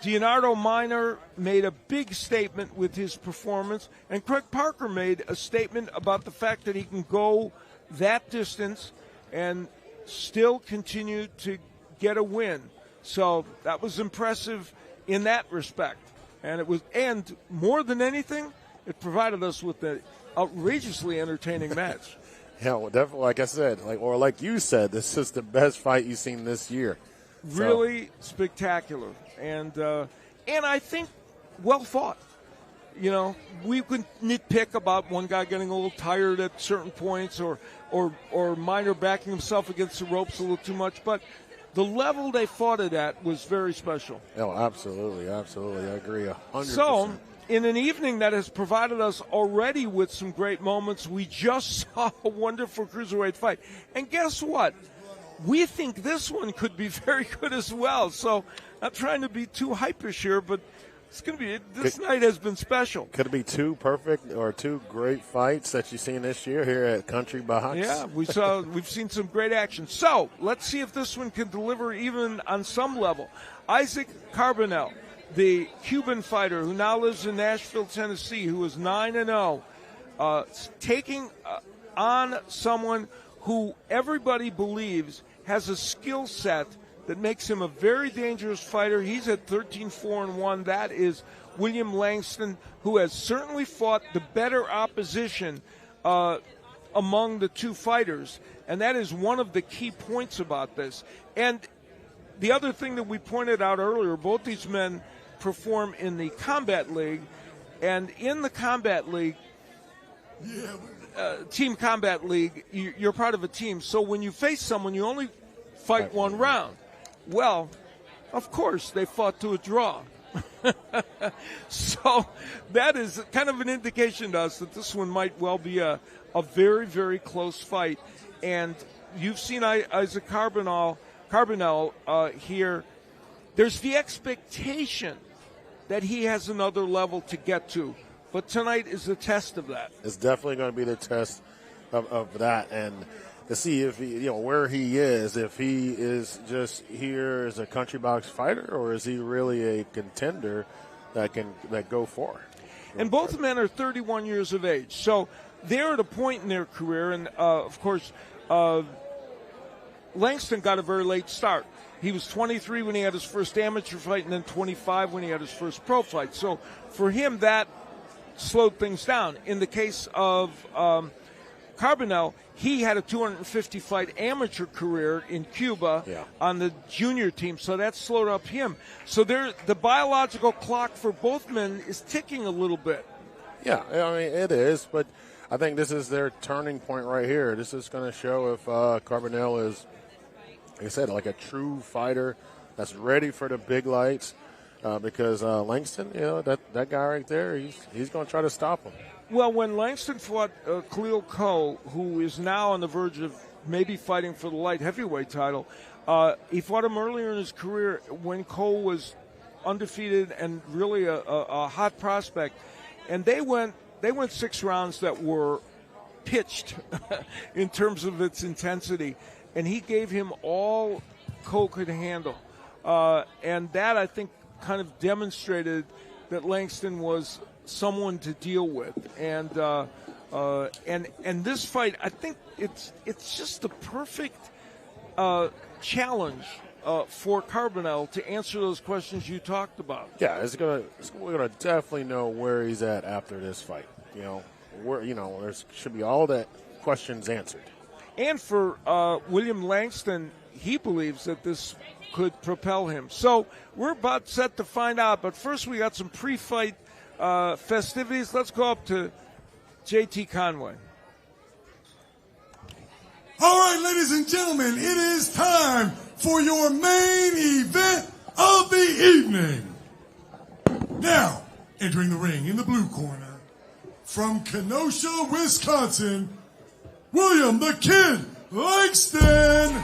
Leonardo Minor made a big statement with his performance, and Craig Parker made a statement about the fact that he can go that distance and still continue to get a win. So that was impressive in that respect. And more than anything, it provided us with an outrageously entertaining match. Yeah, well, definitely, like I said, like you said, this is the best fight you've seen this year. Really spectacular, and I think well fought. We could nitpick about one guy getting a little tired at certain points, or Minor backing himself against the ropes a little too much, but the level they fought it at was very special. Oh, absolutely, I agree 100%. So, in an evening that has provided us already with some great moments, we just saw a wonderful cruiserweight fight, and guess what? We think this one could be very good as well. So, not trying to be too hypish here, but it's going to be. This night has been special. Could it be two perfect or two great fights that you've seen this year here at Country Box? Yeah, we've seen some great action. So let's see if this one can deliver even on some level. Isaac Carbonell, the Cuban fighter who now lives in Nashville, Tennessee, who is 9-0, taking on someone who everybody believes has a skill set that makes him a very dangerous fighter. He's at 13-4-1. That is William Langston, who has certainly fought the better opposition among the two fighters. And that is one of the key points about this. And the other thing that we pointed out earlier, both these men perform in the Combat League. And in the Combat League, Team Combat League, you're part of a team. So when you face someone, you only fight one round. Well, of course, they fought to a draw. So that is kind of an indication to us that this one might well be a very, very close fight. And you've seen Isaac Carbonell here. There's the expectation that he has another level to get to. But tonight is the test of that. It's definitely going to be the test of that, and to see if where he is, if he is just here as a country box fighter, or is he really a contender that go for. And both men are 31 years of age, so they're at a point in their career, and of course, Langston got a very late start. He was 23 when he had his first amateur fight, and then 25 when he had his first pro fight. So for him, that slowed things down. In the case of Carbonell, he had a 250-fight amateur career in Cuba on the junior team, so that slowed up him. So the biological clock for both men is ticking a little bit. Yeah, I mean, it is, but I think this is their turning point right here. This is going to show if Carbonell is, like I said, like a true fighter that's ready for the big lights. Because Langston, that guy right there, he's going to try to stop him. Well, when Langston fought Khalil Coe, who is now on the verge of maybe fighting for the light heavyweight title, he fought him earlier in his career when Coe was undefeated and really a hot prospect. And they went 6 rounds that were pitched in terms of its intensity. And he gave him all Coe could handle. And that, I think, kind of demonstrated that Langston was someone to deal with, and this fight, I think it's just the perfect challenge for Carbonell to answer those questions you talked about. Yeah, we're gonna definitely know where he's at after this fight. There should be all that questions answered. And for William Langston, he believes that this could propel him. So we're about set to find out, but first we got some pre-fight festivities. Let's go up to JT Conway. All right, ladies and gentlemen, it is time for your main event of the evening. Now, entering the ring in the blue corner, from Kenosha, Wisconsin, William the Kid Langston.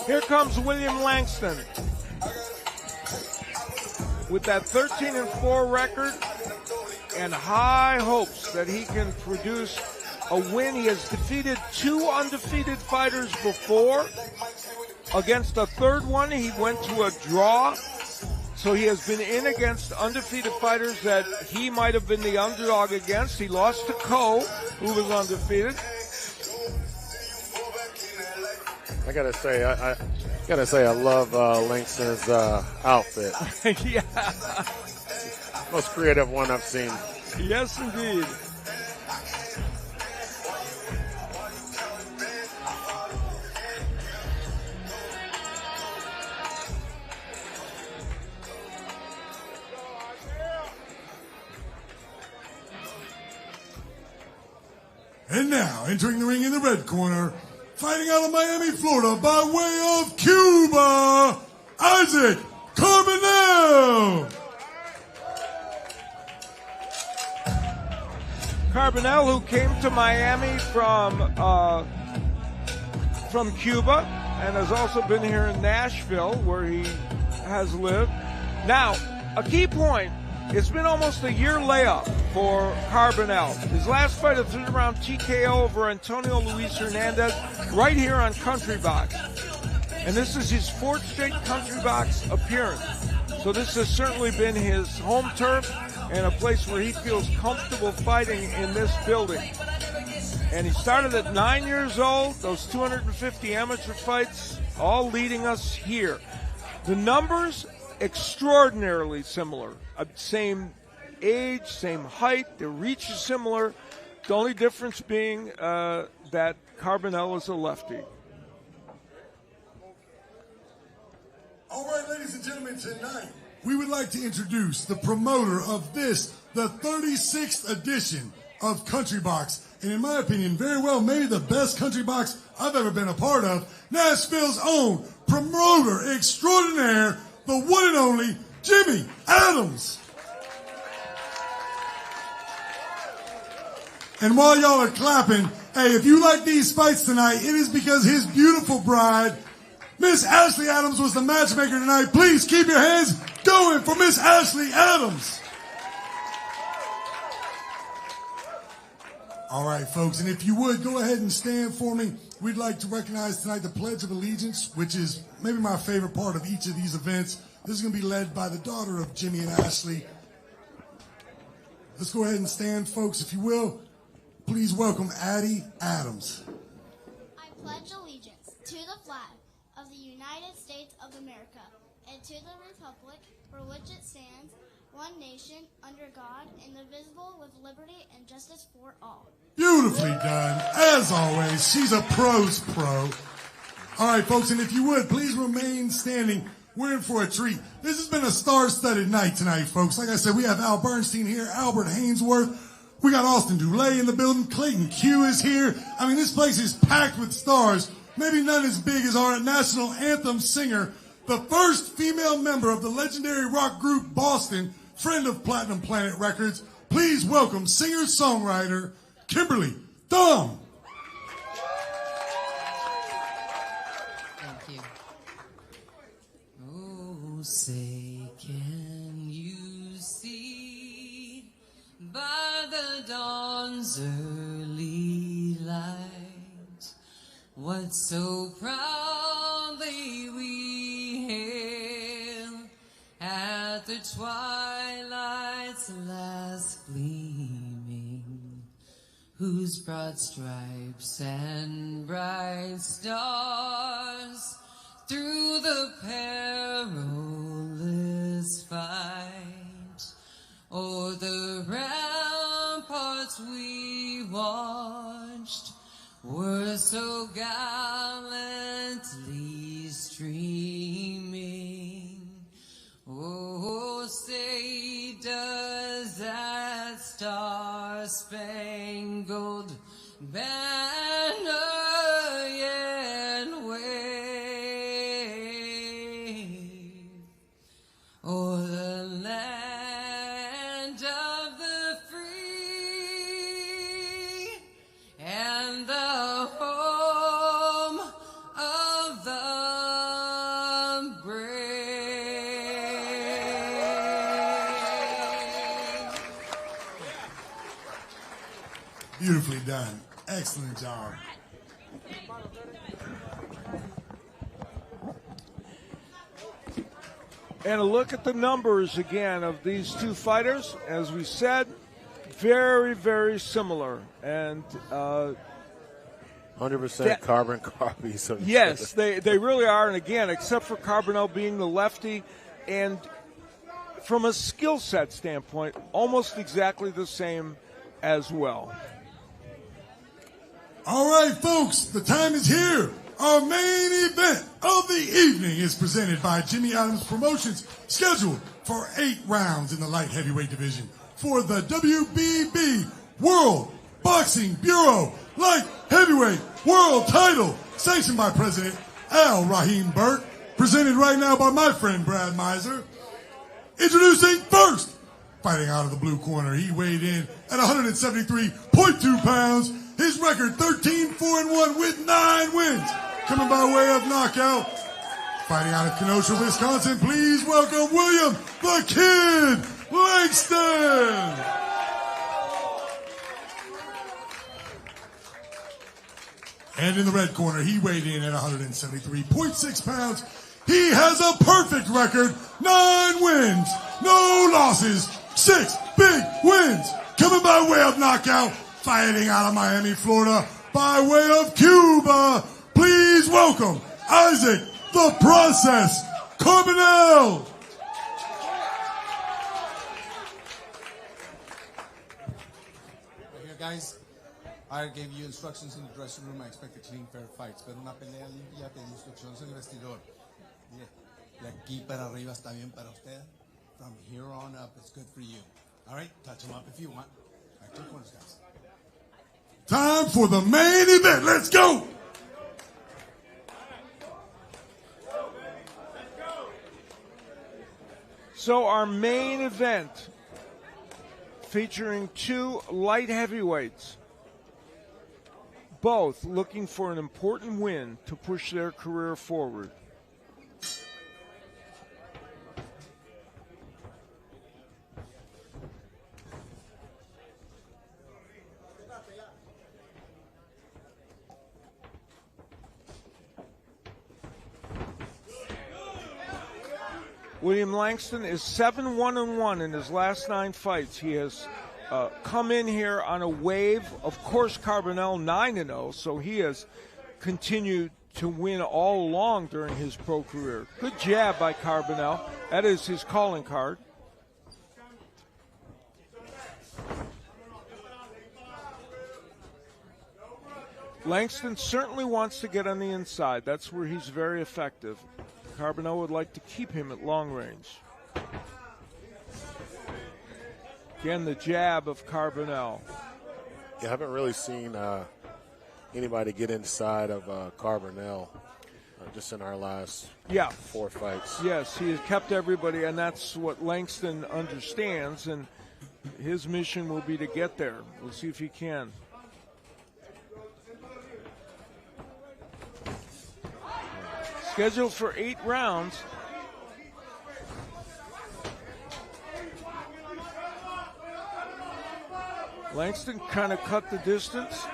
Here comes William Langston with that 13-4 record and high hopes that he can produce a win. He has defeated 2 undefeated fighters before. Against the third one, he went to a draw. So he has been in against undefeated fighters that he might have been the underdog against. He lost to Ko, who was undefeated. I gotta say, I love Langston's outfit. Yeah. Most creative one I've seen. Yes, indeed. And now, entering the ring in the red corner, fighting out of Miami, Florida, by way of Cuba, Isaac Carbonell. Carbonell, who came to Miami from Cuba and has also been here in Nashville, where he has lived. Now, a key point, it's been almost a year layoff for Carbonell. His last fight, a third-round TKO over Antonio Luis Hernandez, right here on Country Box. And this is his 4th straight Country Box appearance. So this has certainly been his home turf and a place where he feels comfortable fighting in this building. And he started at 9 years old, those 250 amateur fights, all leading us here. The numbers, extraordinarily similar. Same age, same height, the reach is similar. The only difference being that Carbonell is a lefty. All right, ladies and gentlemen, tonight we would like to introduce the promoter of this, the 36th edition of Country Box, and in my opinion, very well, maybe the best Country Box I've ever been a part of, Nashville's own promoter extraordinaire, the one and only Jimmy Adams. And while y'all are clapping, hey, if you like these fights tonight, it is because his beautiful bride, Miss Ashley Adams, was the matchmaker tonight. Please keep your hands going for Miss Ashley Adams. All right, folks, and if you would, go ahead and stand for me. We'd like to recognize tonight the Pledge of Allegiance, which is maybe my favorite part of each of these events. This is going to be led by the daughter of Jimmy and Ashley. Let's go ahead and stand, folks, if you will. Please welcome Addie Adams. I pledge allegiance to the flag of the United States of America and to the republic for which it stands, one nation, under God, indivisible, with liberty and justice for all. Beautifully done. As always, she's a pro's pro. All right, folks, and if you would, please remain standing. We're in for a treat. This has been a star-studded night tonight, folks. Like I said, we have Al Bernstein here, Albert Hainsworth. We got Austin Dulé in the building. Clayton Q is here. I mean, this place is packed with stars. Maybe none as big as our national anthem singer, the first female member of the legendary rock group Boston, friend of Platinum Planet Records. Please welcome singer-songwriter Kimberly Thumb. Thank you. Oh, say, can you see by the dawn's early light what so proudly we hail at the twilight's last gleaming, whose broad stripes and bright stars through the perilous fight o'er the ramparts we watched were so gallantly streaming. Oh, say does that star-spangled banner yet wave o'er the land of the free and the home of the brave. Beautifully done. Excellent job. And a look at the numbers again of these two fighters. As we said, very, very similar. And 100% carbon copies of each yes, other. they really are. And again, except for Carbonell being the lefty, and from a skill set standpoint, almost exactly the same as well. All right, folks, the time is here. Our main event of the evening is presented by Jimmy Adams Promotions, scheduled for 8 rounds in the light heavyweight division for the WBB World Boxing Bureau Light Heavyweight World Title, sanctioned by President Al Rahim Burke, presented right now by my friend Brad Miser. Introducing first, fighting out of the blue corner, he weighed in at 173.2 pounds. His record 13-4-1 with 9 wins. Coming by way of knockout. Fighting out of Kenosha, Wisconsin, please welcome William the Kid Langston. And in the red corner, he weighed in at 173.6 pounds. He has a perfect record, 9 wins, no losses, 6 big wins. Coming by way of knockout, fighting out of Miami, Florida, by way of Cuba, please welcome Isaac the Process Carbonell. Right here, guys. I gave you instructions in the dressing room. I expect clean, fair fights. Pero una pelea limpia, te di instrucciones en el vestidor. Mire, de aquí para arriba está bien para usted. From here on up, it's good for you. All right, touch them up if you want. All right, 2 corners, guys. Time for the main event. Let's go. So our main event, featuring 2 light heavyweights, both looking for an important win to push their career forward. William Langston is 7-1-1 in his last 9 fights. He has come in here on a wave. Of course, Carbonell 9-0, so he has continued to win all along during his pro career. Good jab by Carbonell. That is his calling card. Langston certainly wants to get on the inside. That's where he's very effective. Carbonell would like to keep him at long range. Again, the jab of Carbonell. I haven't really seen anybody get inside of Carbonell just in our last 4 fights. Yes, he has kept everybody, and that's what Langston understands, and his mission will be to get there. We'll see if he can. Scheduled for 8 rounds. Langston kind of cut the distance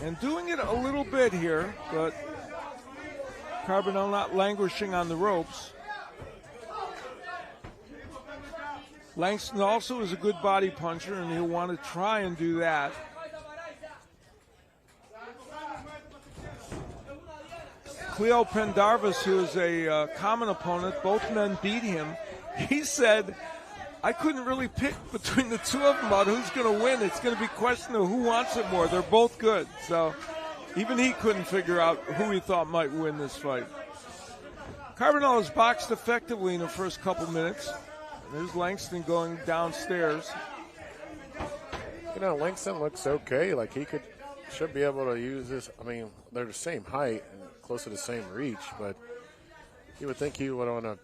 and doing it a little bit here, but Carbonell not languishing on the ropes. Langston also is a good body puncher, and he'll want to try and do that. Cleo Pendarvis, who is a common opponent, both men beat him. He said, I couldn't really pick between the 2 of them about who's going to win. It's going to be a question of who wants it more. They're both good. So even he couldn't figure out who he thought might win this fight. Carbonell has boxed effectively in the first couple minutes. There's Langston going downstairs. Langston looks okay. Like he should be able to use this. I mean, they're the same height and close to the same reach, but you would think he would want to.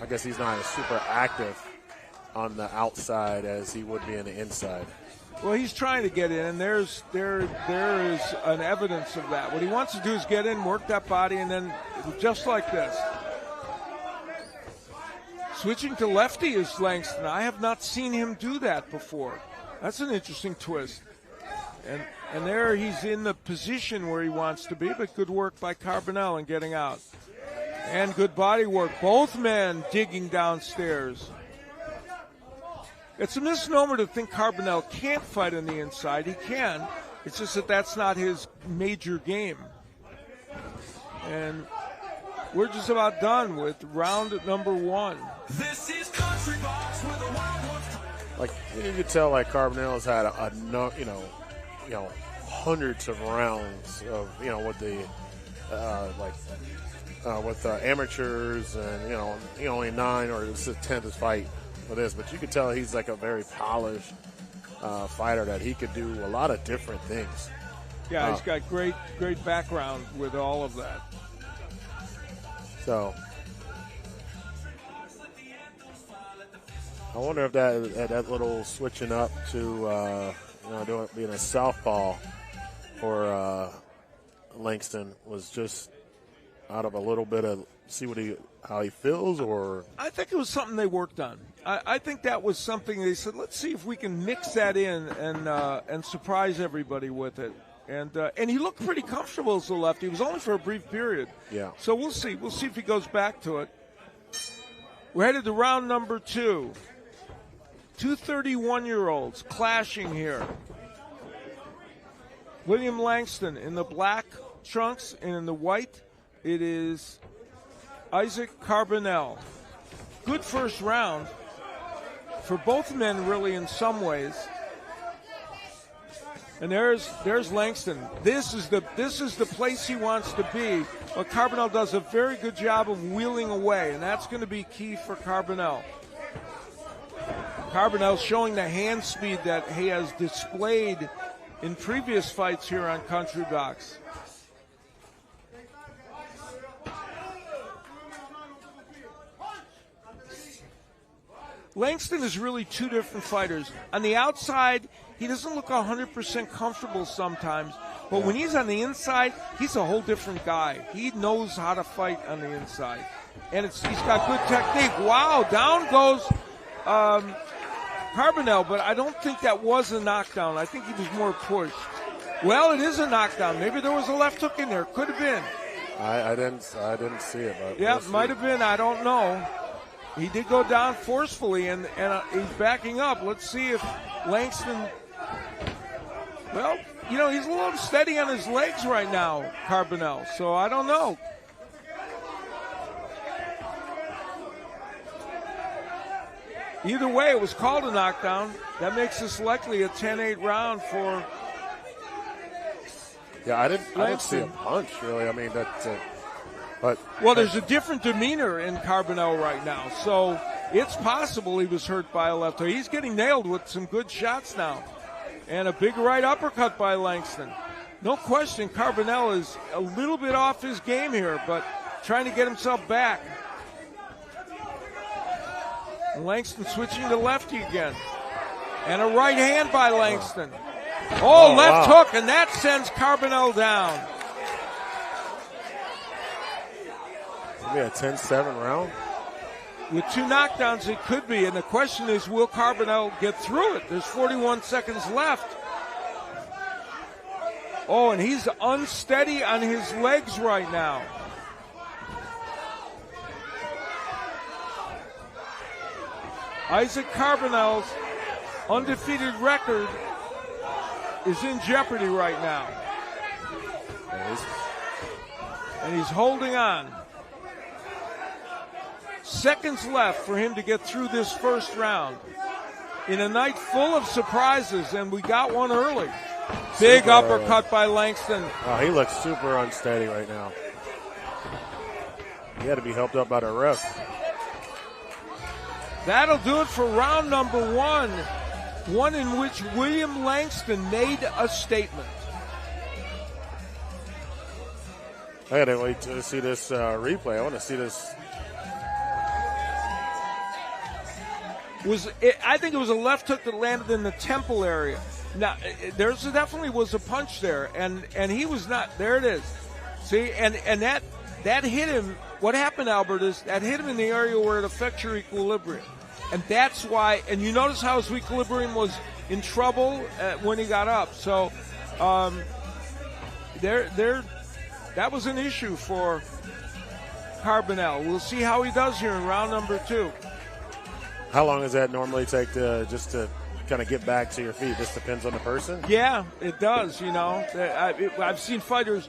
I guess he's not as super active on the outside as he would be in the inside. Well, he's trying to get in, and there is an evidence of that. What he wants to do is get in, work that body, and then just like this. Switching to lefty is Langston. I have not seen him do that before. That's an interesting twist. And there he's in the position where he wants to be, but good work by Carbonell in getting out. And good body work. Both men digging downstairs. It's a misnomer to think Carbonell can't fight on the inside. He can. It's just that that's not his major game. And we're just about done with round number 1. This is Country Box with a wild one. Like you could tell, like Carbonell's had hundreds of rounds of with the with amateurs, and he only 9 or this is his 10th fight for this, but you could tell he's like a very polished fighter that he could do a lot of different things. Yeah, he's got great background with all of that. So I wonder if that little switching up to being a southpaw for Langston was just out of a little bit of see how he feels, or I think it was something they worked on. I think that was something they said, let's see if we can mix that in and surprise everybody with it. And he looked pretty comfortable as a lefty. It was only for a brief period. Yeah. So we'll see. We'll see if he goes back to it. We're headed to round number 2. 2 31-year-olds clashing here. William Langston in the black trunks, and in the white, it is Isaac Carbonell. Good first round for both men, really, in some ways. And there's Langston. This is the place he wants to be. But Carbonell does a very good job of wheeling away, and that's going to be key for Carbonell. Carbonell showing the hand speed that he has displayed in previous fights here on Country Box. Langston is really two different fighters. On the outside, he doesn't look 100% comfortable sometimes, but when he's on the inside, he's a whole different guy. He knows how to fight on the inside, and he's got good technique. Wow, down goes Carbonell, but I don't think that was a knockdown. I think he was more pushed. Well, it is a knockdown. Maybe there was a left hook in there. Could have been. I didn't see it. But yeah, it might have been. I don't know. He did go down forcefully, and he's backing up. Let's see if Langston, well, he's a little unsteady on his legs right now, Carbonell, so I don't know. Either way, it was called a knockdown. That makes this likely a 10-8 round for I didn't see a punch, really. I mean, that's there's a different demeanor in Carbonell right now, so it's possible he was hurt by a left hook. He's getting nailed with some good shots now, and a big right uppercut by Langston. No question, Carbonell is a little bit off his game here, but trying to get himself back. And Langston switching to lefty again, and a right hand by Langston. Oh, left hook, and that sends Carbonell down. Maybe a 10-7 round. With 2 knockdowns, it could be, and the question is, will Carbonell get through it? There's 41 seconds left. Oh, and he's unsteady on his legs right now. Isaac Carbonell's undefeated record is in jeopardy right now. And he's holding on. Seconds left for him to get through this first round. In a night full of surprises, and we got one early. Big uppercut by Langston. Oh, he looks super unsteady right now. He had to be helped up by the ref. That'll do it for round number 1. one in which William Langston made a statement. I gotta wait to see this replay. I want to see this. I think it was a left hook that landed in the temple area. Now, there's definitely was a punch there, and he was not. There it is. See, and that hit him. What happened, Albert, is that hit him in the area where it affects your equilibrium. And that's why, and you notice how his equilibrium was in trouble when he got up. So that was an issue for Carbonell. We'll see how he does here in round number 2. How long does that normally take to kind of get back to your feet? This depends on the person? Yeah, it does, you know. I've seen fighters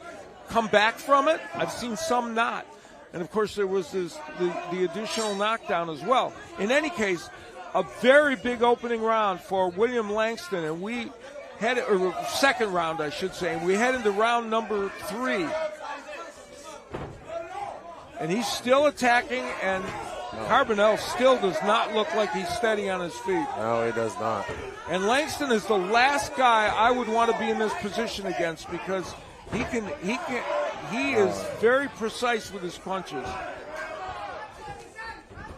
come back from it. I've seen some not. And, of course, there was the additional knockdown as well. In any case, a very big opening round for William Langston. And we head, or second round, I should say. And we head into round number 3. And he's still attacking, and Carbonell still does not look like he's steady on his feet. No, he does not. And Langston is the last guy I would want to be in this position against because he is very precise with his punches.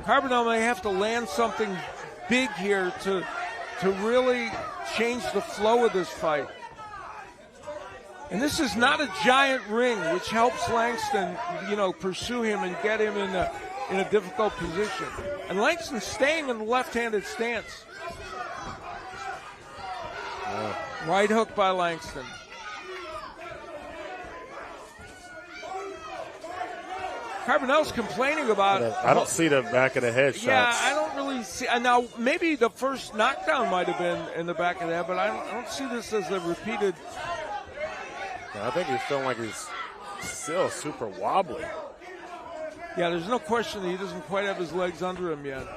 Carbonell may have to land something big here to really change the flow of this fight. And this is not a giant ring, which helps Langston, pursue him and get him in a difficult position. And Langston's staying in the left-handed stance. Right hook by Langston. Carbonell's complaining about it. I don't see the back of the head shots. Yeah, I don't really see. Now, maybe the first knockdown might have been in the back of the head, but I don't see this as a repeated. I think he's feeling like he's still super wobbly. Yeah, there's no question that he doesn't quite have his legs under him yet.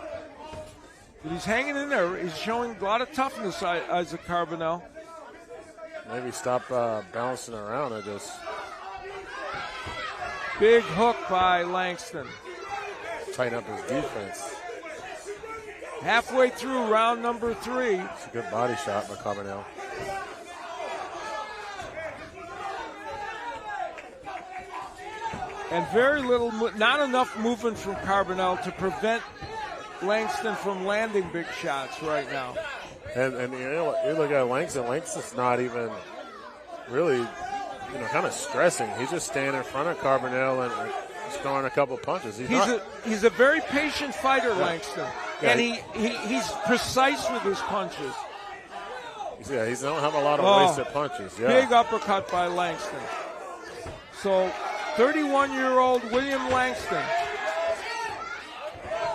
But he's hanging in there. He's showing a lot of toughness, Isaac Carbonell. Maybe stop bouncing around and just... Big hook by Langston. Tighten up his defense. Halfway through round number 3. It's a good body shot by Carbonell. And very little, not enough movement from Carbonell to prevent Langston from landing big shots right now. And you look at Langston. Langston's not even really, kind of stressing. He's just standing in front of Carbonell and just throwing a couple punches. He's a very patient fighter, Langston, and he's precise with his punches. Yeah, he don't have a lot of wasted punches. Yeah. Big uppercut by Langston. So 31-year-old William Langston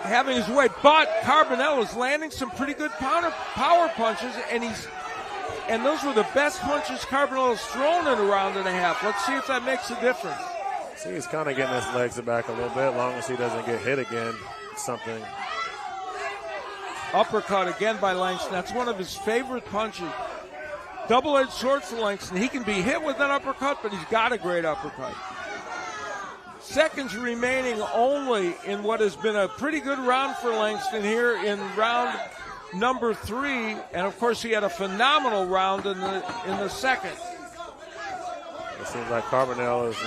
having his way, but Carbonell is landing some pretty good power punches, and those were the best punches Carbonell has thrown in a round and a half. Let's see if that makes a difference. See, he's kind of getting his legs back a little bit, as long as he doesn't get hit again. Something. Uppercut again by Langston. That's one of his favorite punches. Double-edged sword for Langston. He can be hit with that uppercut, but he's got a great uppercut. Seconds remaining only in what has been a pretty good round for Langston here in round number 3. And, of course, he had a phenomenal round in the second. It seems like Carbonell is...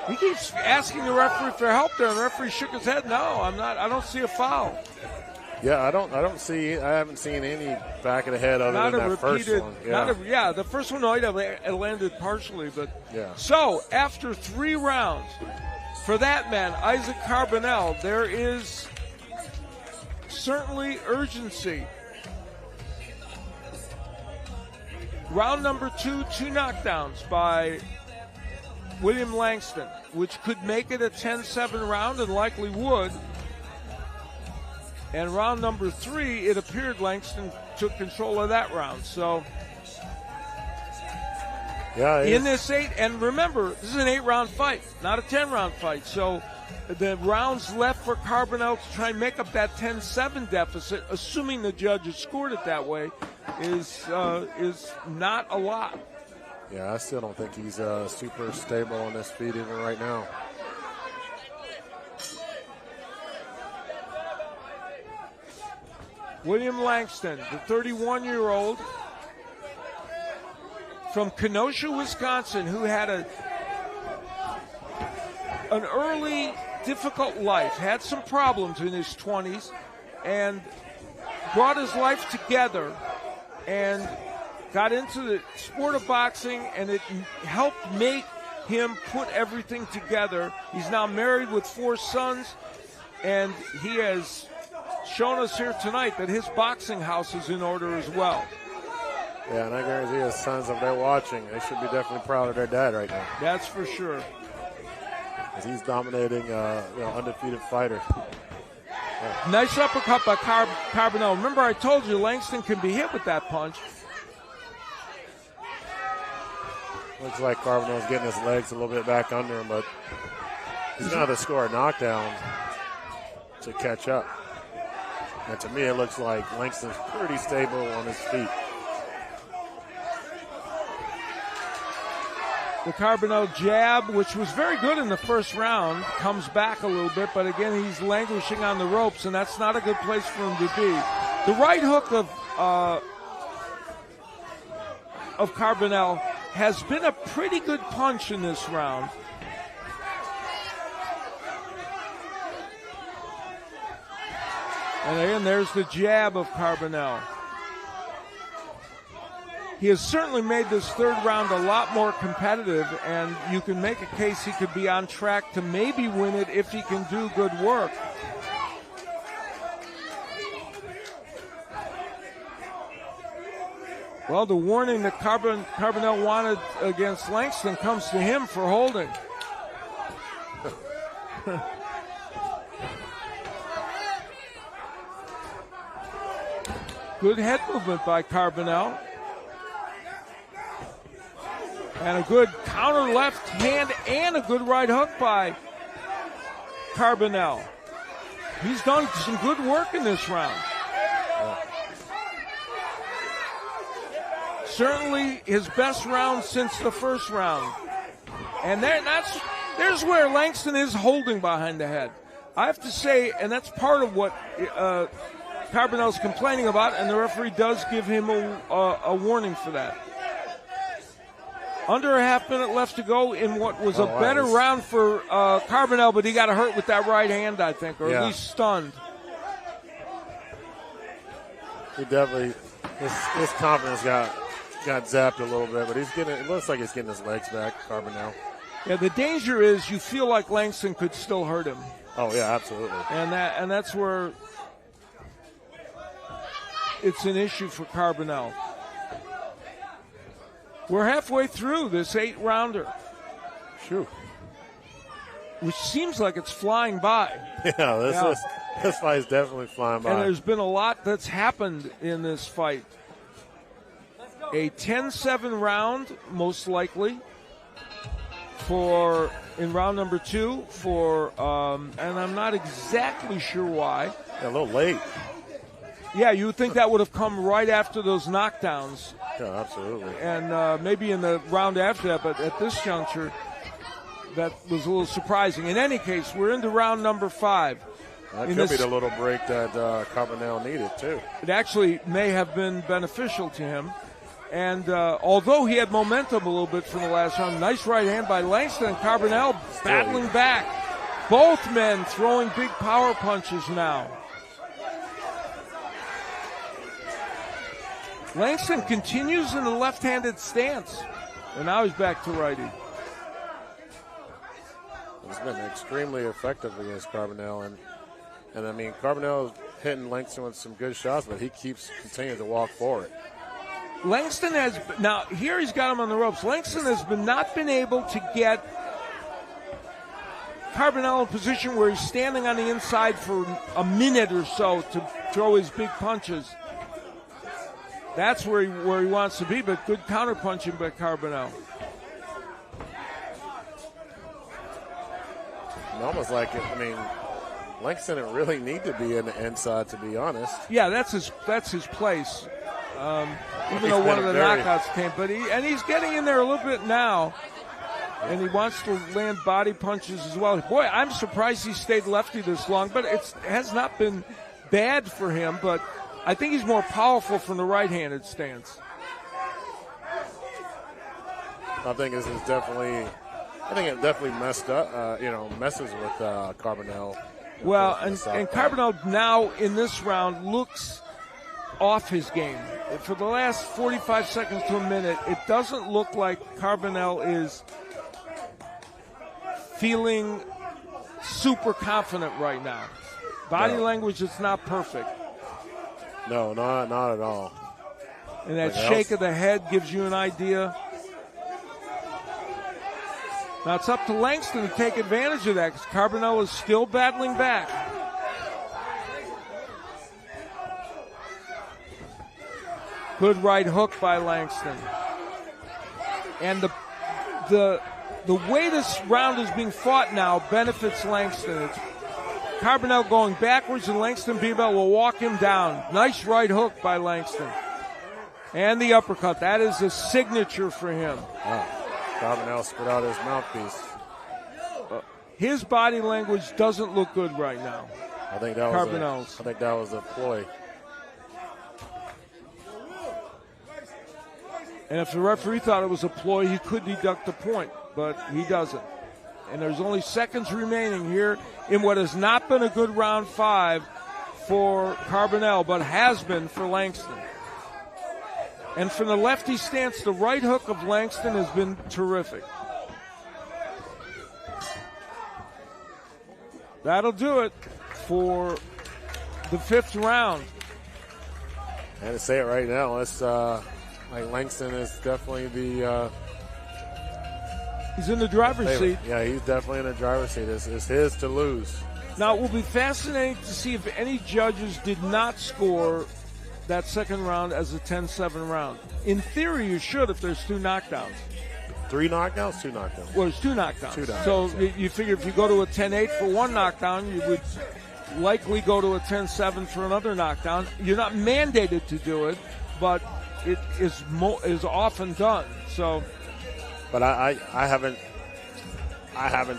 He keeps asking the referee for help there, and the referee shook his head. No, I don't see a foul. Yeah, I haven't seen any back of the head other than that first one. Yeah. The first one it landed partially, but yeah. So after 3 rounds, for that man, Isaac Carbonell, there is certainly urgency. Round number 2, 2 knockdowns by William Langston, which could make it a 10-7 round and likely would. And round number 3, it appeared Langston took control of that round. So, yeah, in this 8, and remember, this is an 8-round fight, not a 10-round fight. So, the rounds left for Carbonell to try and make up that 10-7 deficit, assuming the judge has scored it that way, is not a lot. Yeah, I still don't think he's super stable on his feet even right now. William Langston, the 31-year-old from Kenosha, Wisconsin, who had an early, difficult life, had some problems in his 20s, and brought his life together and got into the sport of boxing, and it helped make him put everything together. He's now married with 4 sons, and he has shown us here tonight that his boxing house is in order as well. Yeah, and I guarantee his sons, if they're watching, they should be definitely proud of their dad right now. That's for sure. As he's dominating, undefeated fighter. Yeah. Nice uppercut by Carbonell. Remember, I told you Langston can be hit with that punch. Looks like Carbonell's getting his legs a little bit back under him, but he's going to have to score a knockdown to catch up. And to me, it looks like Langston's pretty stable on his feet. The Carbonell jab, which was very good in the first round, comes back a little bit, but again, he's languishing on the ropes, and that's not a good place for him to be. The right hook of Carbonell has been a pretty good punch in this round. And again, there's the jab of Carbonell. He has certainly made this third round a lot more competitive, and you can make a case he could be on track to maybe win it if he can do good work. Well, the warning that Carbonell wanted against Langston comes to him for holding. Good head movement by Carbonell. And a good counter left hand and a good right hook by Carbonell. He's done some good work in this round. Certainly his best round since the first round. And there's where Langston is holding behind the head. I have to say, and that's part of what Carbonell's complaining about, and the referee does give him a warning for that. Under a half minute left to go in what was a better round for Carbonell, but he got hurt with that right hand, I think, or at least stunned. He definitely, his confidence got zapped a little bit, but it looks like he's getting his legs back, Carbonell. Yeah, the danger is you feel like Langston could still hurt him. Oh yeah, absolutely. And that's where it's an issue for Carbonell. We're halfway through this 8-rounder. Sure. Which seems like it's flying by. Yeah, this fight is definitely flying by. And there's been a lot that's happened in this fight. A 10-7 round, most likely, in round number 2 and I'm not exactly sure why. Yeah, a little late. Yeah, you would think that would have come right after those knockdowns. Yeah, absolutely. And maybe in the round after that, but at this juncture, that was a little surprising. In any case, we're into round number 5. That could be the little break that Carbonell needed, too. It actually may have been beneficial to him. And although he had momentum a little bit from the last round, nice right hand by Langston, and Carbonell battling back. Both men throwing big power punches now. Langston continues in the left-handed stance, and now he's back to righty. He's been extremely effective against Carbonell, and I mean, Carbonell is hitting Langston with some good shots, but he keeps continuing to walk forward. Langston now here he's got him on the ropes. Langston has not been able to get Carbonell in a position where he's standing on the inside for a minute or so to throw his big punches. That's where he wants to be, but good counter-punching by Carbonell. Almost like, Langston didn't really need to be in the inside, to be honest. Yeah, that's his place. Even though one of the knockouts came, he's getting in there a little bit now, and he wants to land body punches as well. Boy, I'm surprised he stayed lefty this long, but it has not been bad for him, but I think he's more powerful from the right-handed stance. I think this is definitely. I think it definitely messed up. Messes with Carbonell. Well, and Carbonell now in this round looks off his game. For the last 45 seconds to a minute, it doesn't look like Carbonell is feeling super confident right now. Body language is not perfect. No, not at all. And that shake of the head gives you an idea. Now it's up to Langston to take advantage of that because Carbonell is still battling back. Good right hook by Langston. And the way this round is being fought now benefits Langston. It's Carbonell going backwards and Langston Bebel will walk him down. Nice right hook by Langston. And the uppercut. That is a signature for him. Wow. Carbonell spit out his mouthpiece. His body language doesn't look good right now. I think that was a ploy. And if the referee thought it was a ploy, he could deduct a point, but he doesn't. And there's only seconds remaining here in what has not been a good round 5 for Carbonell, but has been for Langston. And from the lefty stance, the right hook of Langston has been terrific. That'll do it for the 5th round. And to say it right now, it's Langston is definitely the. He's in the driver's favorite. seat. Yeah, he's definitely in the driver's seat. It's his to lose. Now, it will be fascinating to see if any judges did not score that second round as a 10-7 round. In theory, you should if there's 2 knockdowns. 3 knockdowns, 2 knockdowns. Well, there's 2 knockdowns. 2 knockdowns. So you figure if you go to a 10-8 for one knockdown, you would likely go to a 10-7 for another knockdown. You're not mandated to do it, but it is often done. So, but I haven't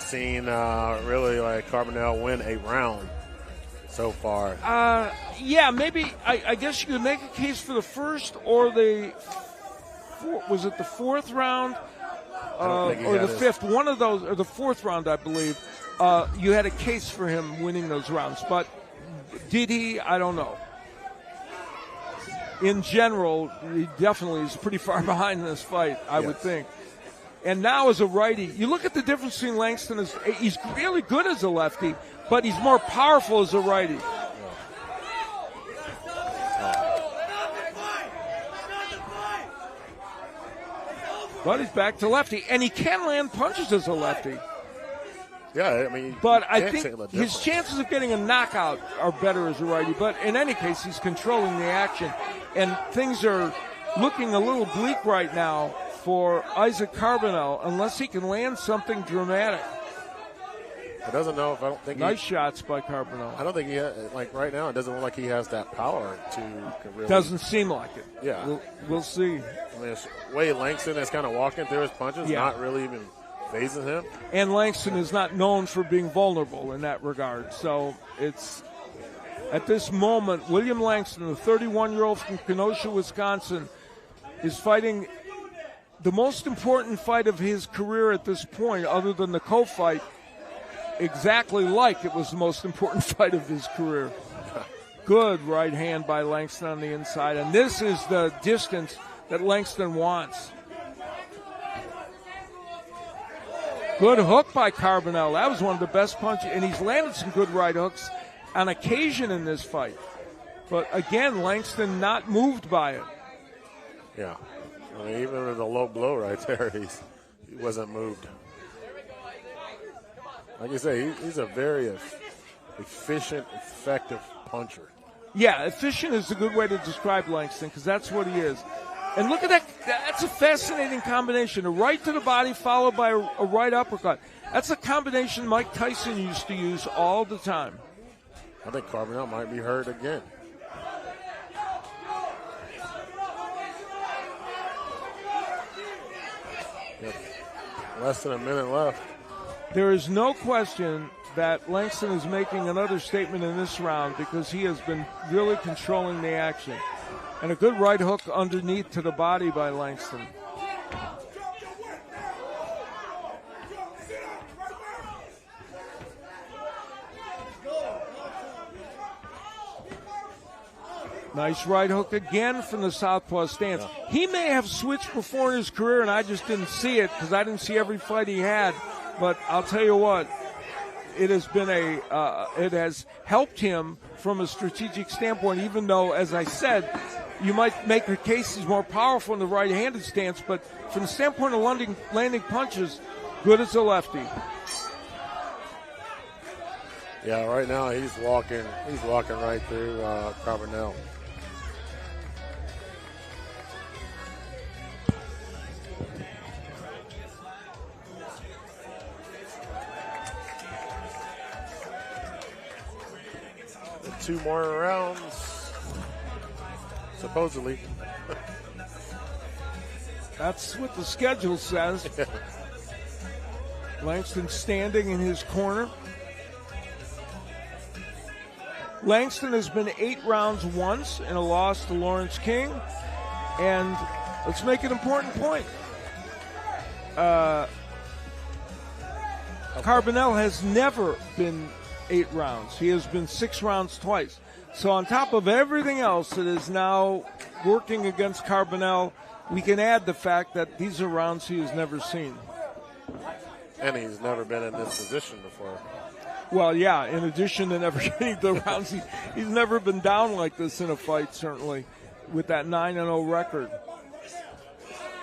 seen really like Carbonell win a round so far. Yeah, maybe I guess you could make a case for the first or was it the 4th round or the 5th? One of those, or the 4th round, I believe. You had a case for him winning those rounds, but did he? I don't know. In general, he definitely is pretty far behind in this fight, I would think. And now as a righty, you look at the difference between Langston. He's really good as a lefty, but he's more powerful as a righty. But he's back to lefty, and he can land punches as a lefty. Yeah, I mean, but I think his chances of getting a knockout are better as a righty. But in any case, he's controlling the action, and things are looking a little bleak right now for Isaac Carbonell unless he can land something dramatic. I don't think nice shots by Carbonell. I don't think like right now, it doesn't look like he has that power to really. Doesn't seem like it. Yeah. We'll see. I mean, it's way Langston is kind of walking through his punches, not really even phasing him. And Langston is not known for being vulnerable in that regard. So it's, at this moment, William Langston, the 31-year-old from Kenosha, Wisconsin, is fighting the most important fight of his career at this point, other than the co-fight, exactly like it was the most important fight of his career. Good right hand by Langston on the inside, and this is the distance that Langston wants. Good hook by Carbonell. That was one of the best punches, and he's landed some good right hooks on occasion in this fight. But again, Langston not moved by it. Yeah. I mean, even with a low blow right there, he wasn't moved. Like you say, he's a very efficient, effective puncher. Yeah, efficient is a good way to describe Langston because that's what he is. And look at that. That's a fascinating combination. A right to the body followed by a right uppercut. That's a combination Mike Tyson used to use all the time. I think Carbonell might be hurt again. Less than a minute left. There is no question that Langston is making another statement in this round because he has been really controlling the action. And a good right hook underneath to the body by Langston. Nice right hook again from the southpaw stance. Yeah. He may have switched before in his career, and I just didn't see it because I didn't see every fight he had. But I'll tell you what, it has been it has helped him from a strategic standpoint, even though, as I said, you might make the case he's more powerful in the right-handed stance, but from the standpoint of landing punches, good as a lefty. Yeah, right now he's walking right through Carbonell. Two more rounds, supposedly. That's what the schedule says. Langston standing in his corner. Langston has been 8 rounds once in a loss to Lawrence King. And let's make an important point. Carbonell has never been 8 rounds. He has been 6 rounds twice. So on top of everything else that is now working against Carbonell, we can add the fact that these are rounds he has never seen. And he's never been in this position before. Well, yeah, in addition to never getting the rounds, he's never been down like this in a fight, certainly, with that 9-0 record.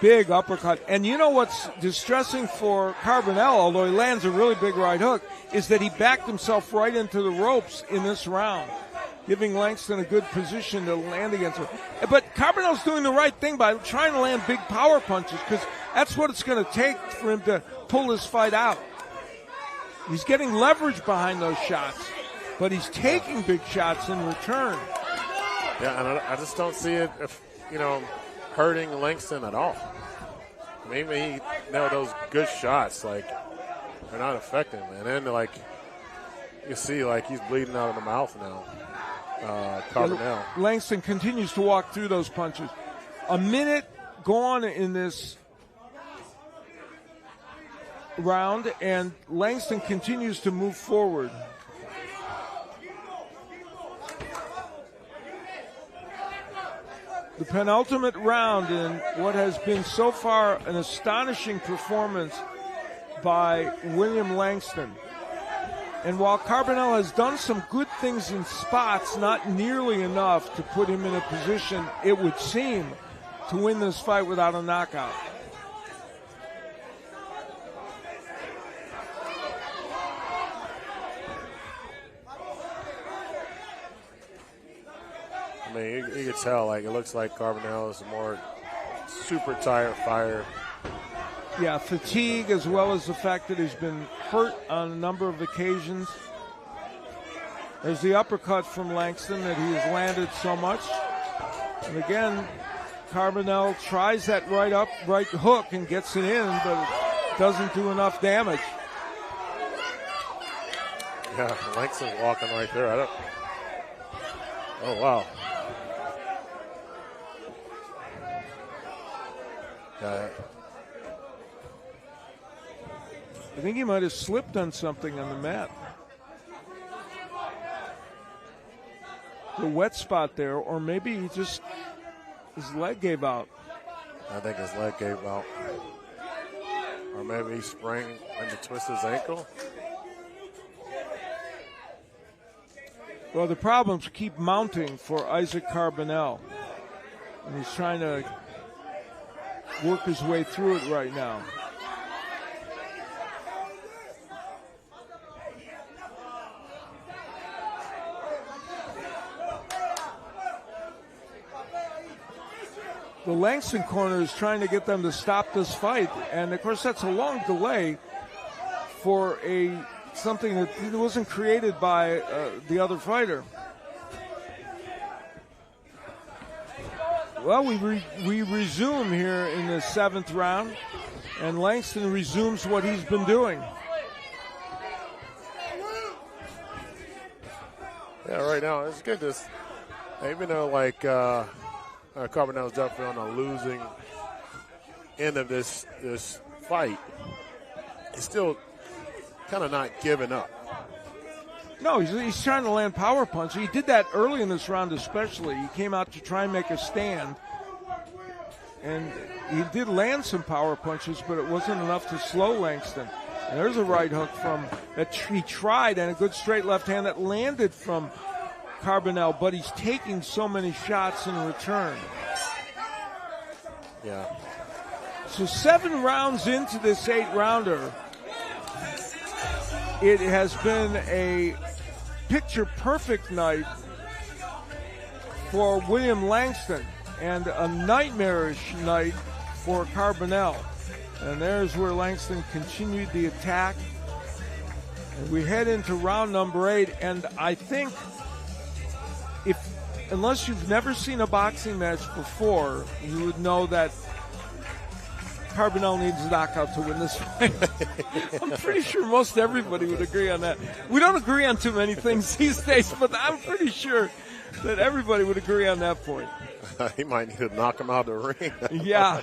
Big uppercut. And you know what's distressing for Carbonell, although he lands a really big right hook, is that he backed himself right into the ropes in this round, giving Langston a good position to land against him. But Carbonell's doing the right thing by trying to land big power punches because that's what it's going to take for him to pull this fight out. He's getting leverage behind those shots, but he's taking big shots in return. Yeah, and I just don't see it, hurting Langston at all. Maybe those good shots, they're not affecting him. And then, you see, he's bleeding out of the mouth now. Carbonell. Langston continues to walk through those punches. A minute gone in this round, and Langston continues to move forward. The penultimate round in what has been so far an astonishing performance by William Langston. And while Carbonell has done some good things in spots, not nearly enough to put him in a position, it would seem, to win this fight without a knockout. I mean, you can tell, it looks like Carbonell is a more super tired fighter. Yeah, fatigue as well as the fact that he's been hurt on a number of occasions. There's the uppercut from Langston that he has landed so much. And again, Carbonell tries that right hook and gets it in, but it doesn't do enough damage. Yeah, Langston's walking right there. Oh, wow. I think he might have slipped on something on the mat. The wet spot there, or maybe his leg gave out. I think his leg gave out. Or maybe he sprained and twisted his ankle. Well, the problems keep mounting for Isaac Carbonell. And he's trying to work his way through it right now. The Langston corner is trying to get them to stop this fight, and of course that's a long delay for something that wasn't created by the other fighter. Well, we resume here in the 7th round, and Langston resumes what he's been doing. Yeah, right now it's good. Even though Carbonell's definitely on the losing end of this fight, he's still kind of not giving up. No, he's trying to land power punches. He did that early in this round especially. He came out to try and make a stand. And he did land some power punches, but it wasn't enough to slow Langston. And there's a right hook that he tried, and a good straight left hand that landed from Carbonell, but he's taking so many shots in return. Yeah. So 7 rounds into this 8-rounder, it has been a picture-perfect night for William Langston and a nightmarish night for Carbonell. And there's where Langston continued the attack. And we head into round number 8, and I think unless you've never seen a boxing match before, you would know that Carbonell needs a knockout to win this fight. I'm pretty sure most everybody would agree on that. We don't agree on too many things these days, but I'm pretty sure that everybody would agree on that point. He might need to knock him out of the ring. Yeah,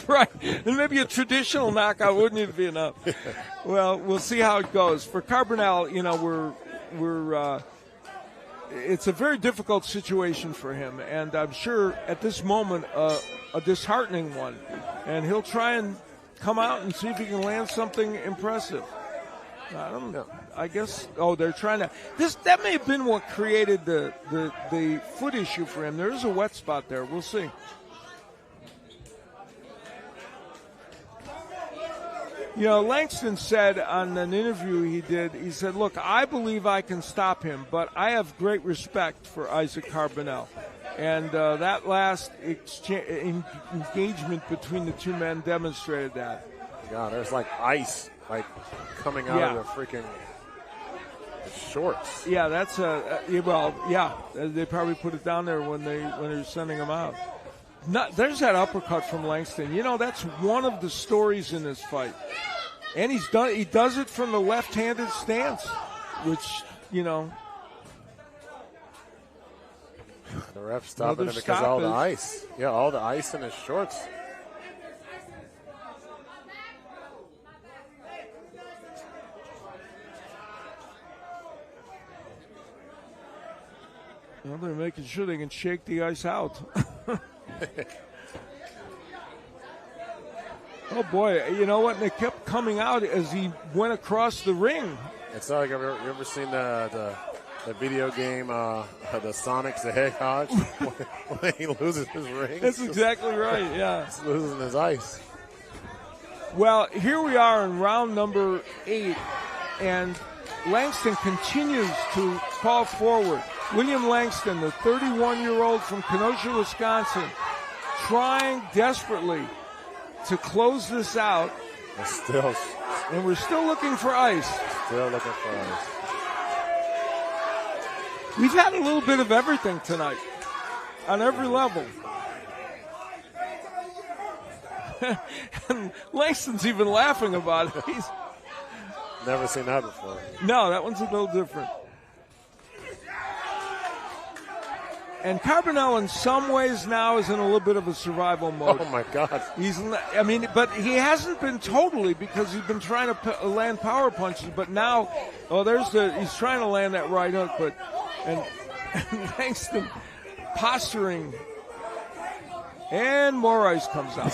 right. And maybe a traditional knockout wouldn't even be enough. Well, we'll see how it goes. For Carbonell, we're it's a very difficult situation for him, and I'm sure at this moment a disheartening one. And he'll try and come out and see if he can land something impressive. I guess. Oh, they're trying to. That may have been what created the foot issue for him. There is a wet spot there. We'll see. Langston said on an interview he did, he said, "Look, I believe I can stop him, but I have great respect for Isaac Carbonell." And that last engagement between the two men demonstrated that. God, there's like ice coming out of the freaking shorts. Yeah, that's they probably put it down there when they were sending him out. There's that uppercut from Langston. That's one of the stories in this fight. And he does it from the left-handed stance, which, the ref stopping it because all the ice. Yeah, all the ice in his shorts. Well, they're making sure they can shake the ice out. Oh, boy. You know what? And it kept coming out as he went across the ring. It's like, have you ever seen the video game, the Sonic's the Hedgehog, when he loses his ring? That's exactly right, yeah. He's losing his ice. Well, here we are in round number 8, and Langston continues to fall forward. William Langston, the 31-year-old from Kenosha, Wisconsin, trying desperately to close this out. And we're still looking for ice. Still looking for ice. We've had a little bit of everything tonight on every level. And Langston's even laughing about it. He's never seen that before. No, that one's a little different. And Carbonell, in some ways now, is in a little bit of a survival mode. Oh my God! But he hasn't been totally, because he's been trying to land power punches. But now, he's trying to land that right hook, and Langston posturing, and more ice comes out.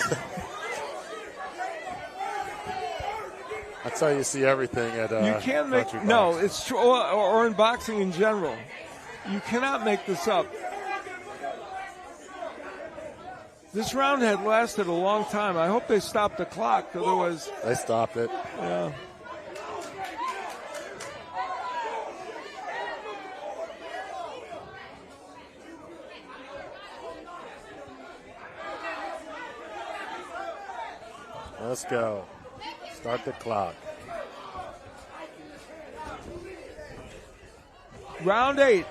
That's how you see everything at. You can't make it's true, or in boxing in general. You cannot make this up. This round had lasted a long time. I hope they stopped the clock, otherwise. They stopped it. Yeah. Let's go. Start the clock. Round 8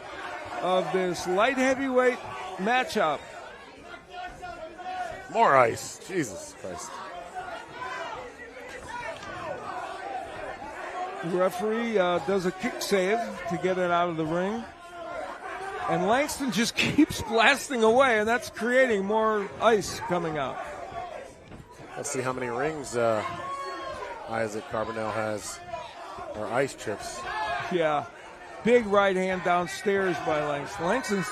of this light heavyweight matchup. More ice. Jesus Christ. The referee does a kick save to get it out of the ring. And Langston just keeps blasting away, and that's creating more ice coming out. Let's see how many rings Isaac Carbonell has, or ice chips. Yeah. Big right hand downstairs by Langston. Langston's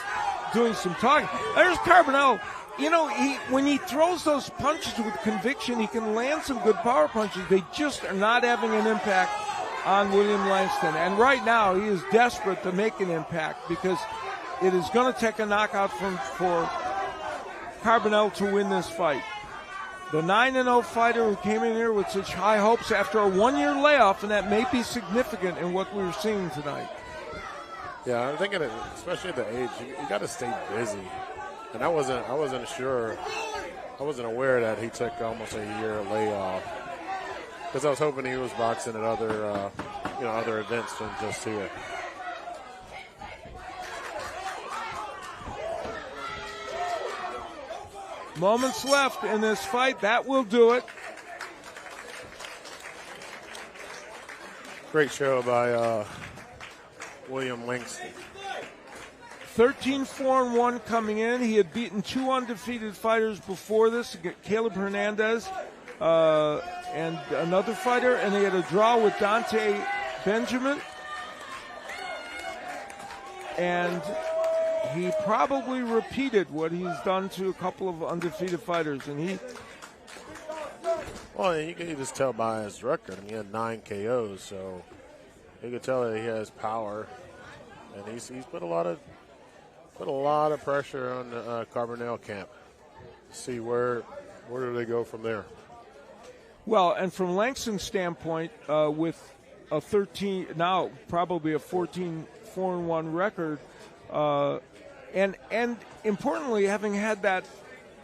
doing some talking. There's Carbonell. You know, when he throws those punches with conviction, he can land some good power punches. They just are not having an impact on William Langston. And right now, he is desperate to make an impact because it is going to take a knockout for Carbonell to win this fight. The 9-0 fighter who came in here with such high hopes after a one-year layoff, and that may be significant in what we're seeing tonight. Yeah, I'm thinking, especially at the age, you got to stay busy. And I wasn't sure, I wasn't aware that he took almost a year layoff, because I was hoping he was boxing at other, other events than just here. Moments left in this fight. That will do it. Great show by William Langston. 13-4-1 coming in. He had beaten 2 undefeated fighters before this, Caleb Hernandez and another fighter, and he had a draw with Dante Benjamin. And he probably repeated what he's done to a couple of undefeated fighters. And well, you can just tell by his record. I mean, he had 9 KOs, so you can tell that he has power, and he's put a lot of pressure on the Carbonell camp. See where do they go from there? Well, and from Langston's standpoint, with a 13 now probably a 14-4-1 record, and importantly, having had that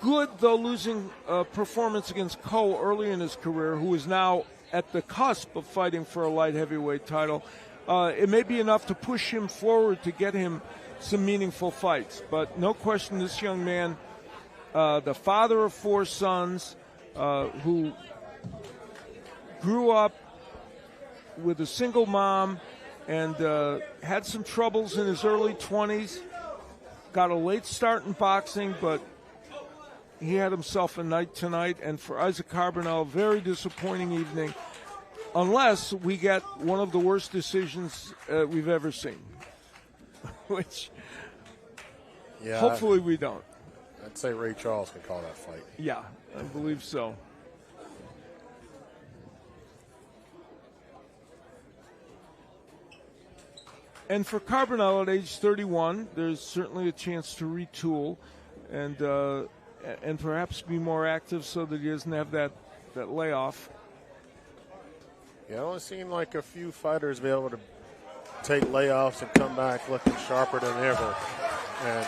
good though losing performance against Coe early in his career, who is now at the cusp of fighting for a light heavyweight title, it may be enough to push him forward to get him some meaningful fights. But no question, this young man, the father of 4 sons, who grew up with a single mom and had some troubles in his early 20s, got a late start in boxing, but he had himself a night tonight. And for Isaac Carbonell, very disappointing evening, unless we get one of the worst decisions we've ever seen. Which, yeah, hopefully we don't. I'd say Ray Charles can call that fight. Yeah, I believe so. And for Carbonell at age 31, there's certainly a chance to retool and perhaps be more active so that he doesn't have that layoff. Yeah, it only seemed like a few fighters be able to take layoffs and come back looking sharper than ever. And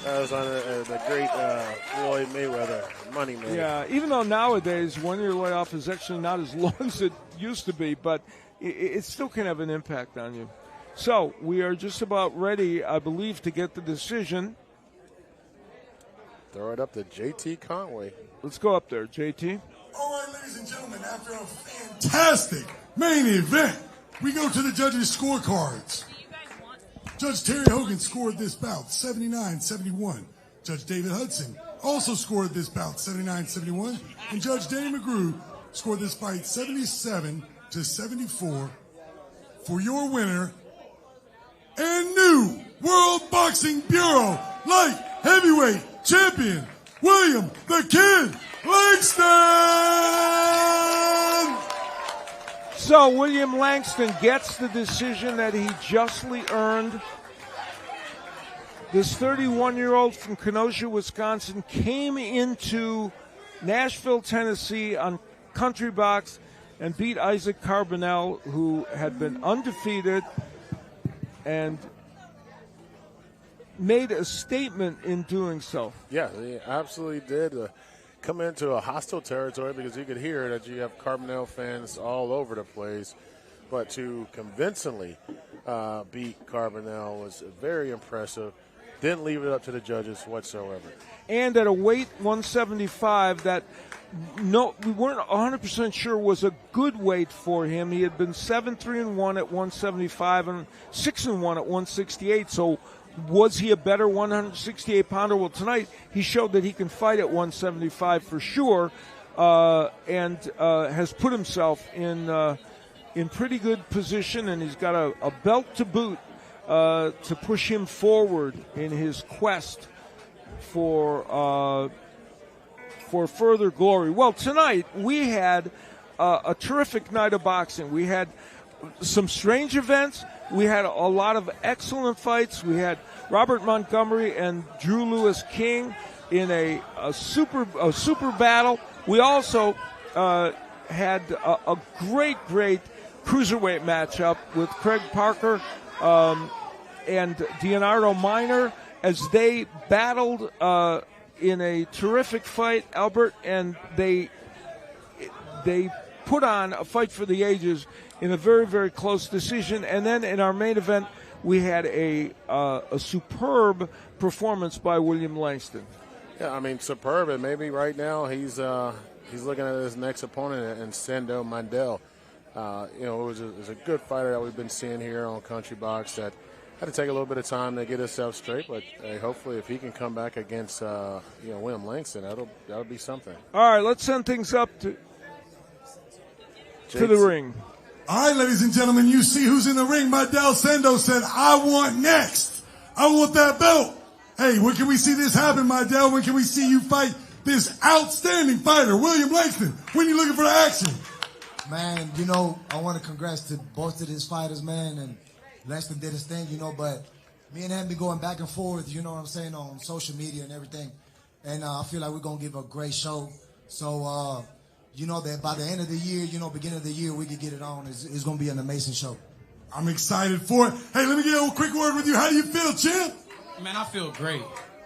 that was on the great Floyd Mayweather money man. Yeah, even though nowadays 1-year layoff is actually not as long as it used to be, but it still can have an impact on you. So we are just about ready, I believe, to get the decision. Throw it up to JT Conway. Let's go up there, JT. All right, ladies and gentlemen, after a fantastic main event, we go to the judges' scorecards. Judge Terry Hogan scored this bout 79-71. Judge David Hudson also scored this bout 79-71. And Judge Danny McGrew scored this fight 77-74 for your winner and new World Boxing Bureau light heavyweight champion, William the Kid Langston! So William Langston gets the decision that he justly earned. This 31-year-old from Kenosha, Wisconsin, came into Nashville, Tennessee on Country Box and beat Isaac Carbonell, who had been undefeated, and made a statement in doing so. Yeah, he absolutely did. Come into a hostile territory because you could hear that you have Carbonell fans all over the place, but to convincingly beat Carbonell was very impressive. Didn't leave it up to the judges whatsoever. And at a weight 175 that we weren't 100% sure was a good weight for him. He had been 7-3-1 at 175 and 6-1 at 168, so Was he a better 168-pounder? Well, tonight he showed that he can fight at 175 for sure, and has put himself in pretty good position, and he's got a belt to boot to push him forward in his quest for further glory. Well, tonight we had a terrific night of boxing. We had some strange events. We had a lot of excellent fights. We had Robert Montgomery and Drew Lewis King in a super battle. We also had a great cruiserweight matchup with Craig Parker and Leonardo Minor as they battled in a terrific fight, Albert, and they put on a fight for the ages in a very, very close decision. And then in our main event, we had a superb performance by William Langston. Yeah, I mean, superb, and maybe right now he's looking at his next opponent in Sando Mandel. It was a good fighter that we've been seeing here on Country Box that had to take a little bit of time to get himself straight, but hopefully if he can come back against William Langston, that'll be something. All right, let's send things up to the ring. All right, ladies and gentlemen, you see who's in the ring. Maidel Sando said, I want next. I want that belt. Hey, when can we see this happen, Maidel? When can we see you fight this outstanding fighter, William Langston? When you looking for the action? Man, I want to congrats to both of these fighters, man, and Langston did his thing, but me and him be going back and forth, on social media and everything, and I feel like we're going to give a great show. So, that by the end of the year, beginning of the year, we could get it on. It's going to be an amazing show. I'm excited for it. Hey, let me get a quick word with you. How do you feel, champ? Man, I feel great.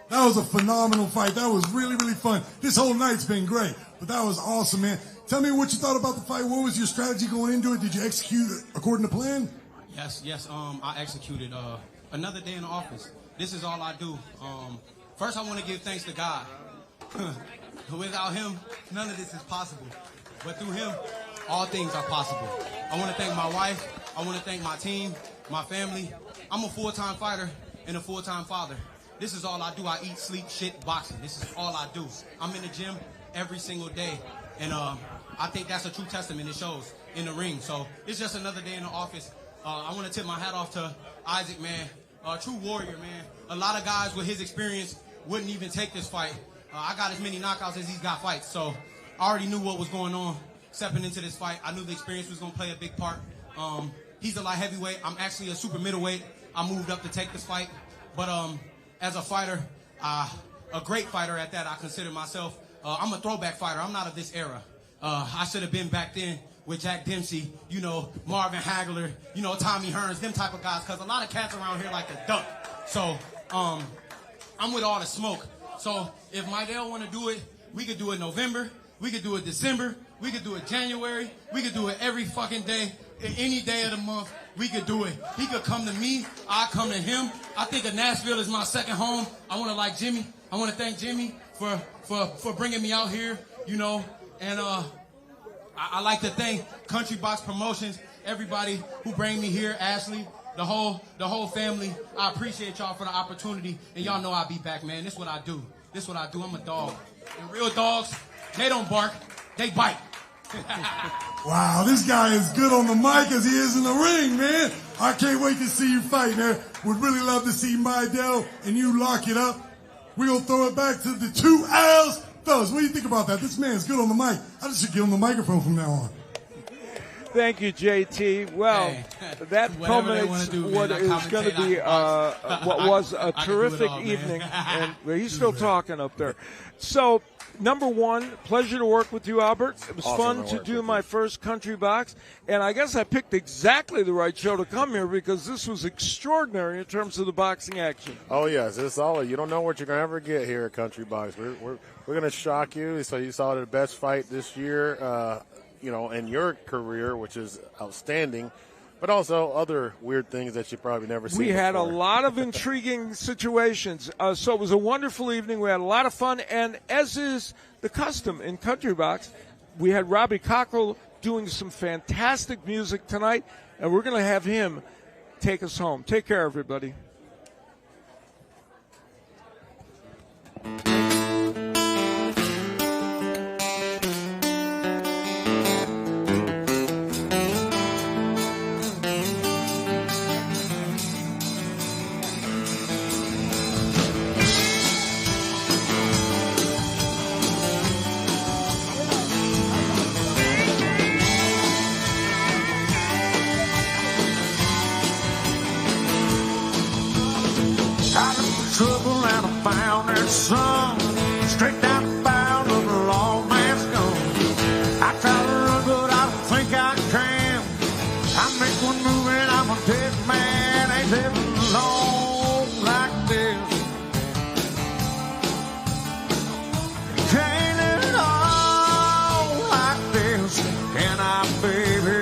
That was a phenomenal fight. That was really, really fun. This whole night's been great, but that was awesome, man. Tell me what you thought about the fight. What was your strategy going into it? Did you execute it according to plan? Yes. I executed another day in the office. This is all I do. First, I want to give thanks to God. Without him, none of this is possible. But through him, all things are possible. I want to thank my wife. I want to thank my team, my family. I'm a full-time fighter and a full-time father. This is all I do. I eat, sleep, shit, boxing. This is all I do. I'm in the gym every single day. And I think that's a true testament. It shows in the ring. So it's just another day in the office. I want to tip my hat off to Isaac, man. True warrior, man. A lot of guys with his experience wouldn't even take this fight. I got as many knockouts as he's got fights. So I already knew what was going on stepping into this fight. I knew the experience was going to play a big part. He's a light heavyweight. I'm actually a super middleweight. I moved up to take this fight. But as a fighter, a great fighter at that, I consider myself. I'm a throwback fighter. I'm not of this era. I should have been back then with Jack Dempsey, Marvin Hagler, Tommy Hearns, them type of guys, because a lot of cats around here like to duck. So I'm with all the smoke. So if Maidel want to do it, we could do it November, we could do it December, we could do it January, we could do it every fucking day, any day of the month, we could do it. He could come to me, I come to him. I think that Nashville is my second home. I want to thank Jimmy for bringing me out here, and I like to thank Country Box Promotions, everybody who bring me here, Ashley, the whole family. I appreciate y'all for the opportunity, and y'all know I'll be back, man. This is what I do. I'm a dog. And real dogs, they don't bark, they bite. Wow, this guy is good on the mic as he is in the ring, man. I can't wait to see you fight, man. Would really love to see Maidel and you lock it up. We're going to throw it back to the 2 L's. Fellas, what do you think about that? This man's good on the mic. I just should give him the microphone from now on. Thank you, JT. Well, that culminates what is going to be what was a terrific evening. And he's still talking up there. So, number one, pleasure to work with you, Albert. It was fun to do my first Country Box. And I guess I picked exactly the right show to come here because this was extraordinary in terms of the boxing action. Oh, yes. It's all. You don't know what you're going to ever get here at Country Box. We're going to shock you. So you saw the best fight this year, in your career, which is outstanding, but also other weird things that you probably never seen. We had before. a lot of intriguing situations. So it was a wonderful evening. We had a lot of fun, and as is the custom in Country Box, we had Robbie Cockrell doing some fantastic music tonight, and we're going to have him take us home. Take care, everybody. trouble and I found that song straight down the barrel of the long man's gun. I try to run, but I don't think I can. I make one move and I'm a dead man. Ain't living long like this. Can't live it all like this. Can I, baby?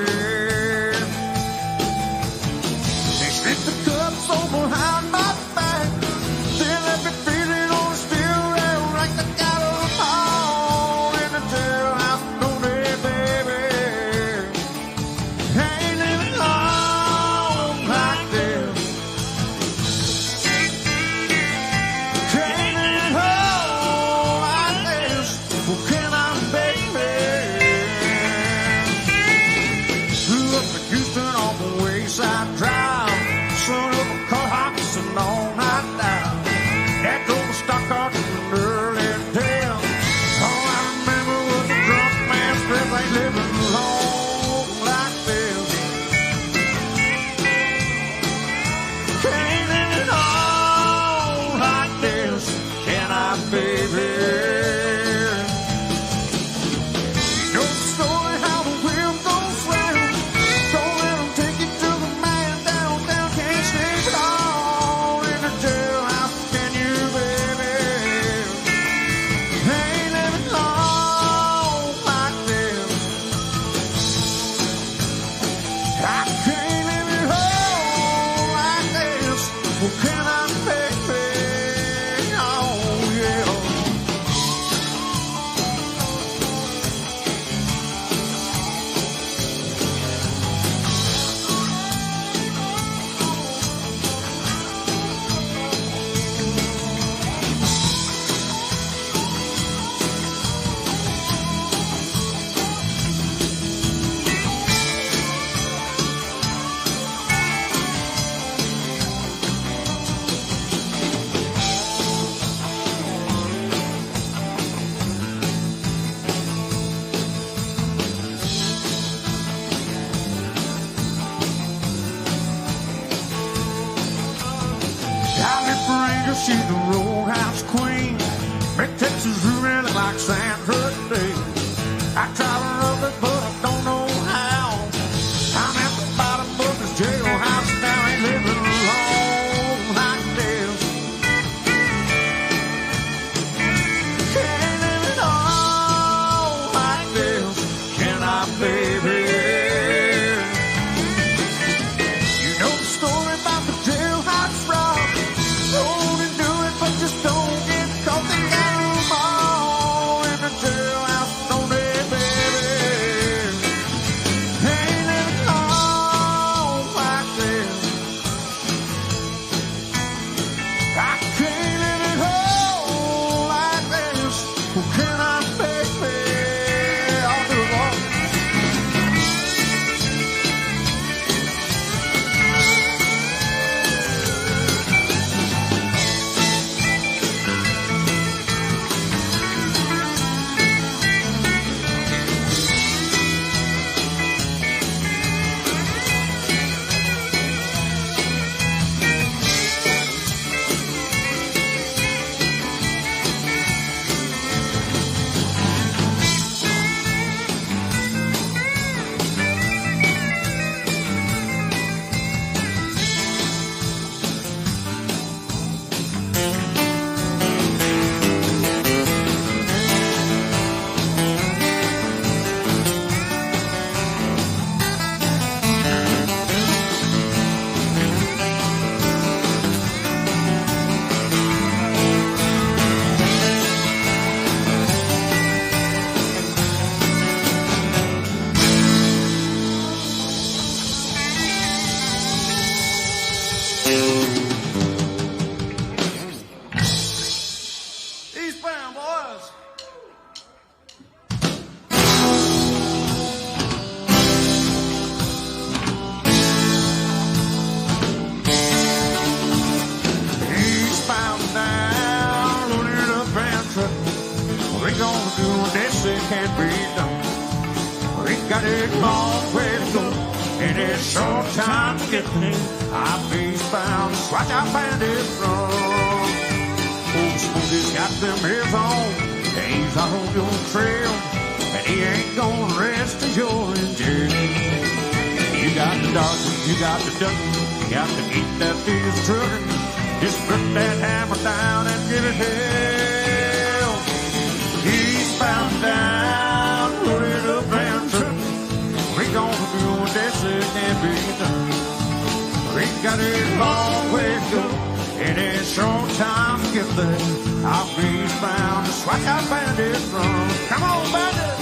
They slip the cups over behind my back. They let me feel it on the steel rail like they got them all in the jailhouse. No day, baby. Ain't living long like this. Can't live it all like this. Well, can I, baby? Flew up to Houston on the Wayside Drive. Son of a car hops and all night down. That drove a stock car to an early tale. All I remember was the drunk man's breath. Ain't living long like this. Can't live it all like this. Can I, baby? You know the story how the wheel goes round. Don't let 'em take you to the man downtown. Can't sleep it all in the jailhouse. Can you, baby? Ain't living long like this. I can't live it all like this. Well, can I, baby? Oh, yeah. California, she's the roadhouse queen. Make Texas really look like Sandra Day. I try to love it, but I don't know how. I'm at the bottom of this jailhouse now. Ain't living long like this. Can't live it all like this. Can I, baby? You know the story about the jailhouse rock. Don't do it, but just don't get caught. They got 'em all in the jailhouse. Don't they, baby? Ain't living long like this. I can't live it all like this. Well, can I, baby? I'll do it all. Eastbound, boys. Eastbound now, loaded up and truck. We gonna do this, it can't be done. We got it long way to go, and it's short time to get there. I'm eastbound, watch out bandits run. got them ears on. He's out on your trail, and he ain't gonna rest till you're in jail. You got the dark, you got the duck, you got to keep that fierce trucker. Just put that hammer down and give it hell. He's bound down, loaded up and truck. We gonna do this, it can't be done. We got a long way to go, and it's short time to get there. I'll be bound to swatch out bandits from. Come on, bandits!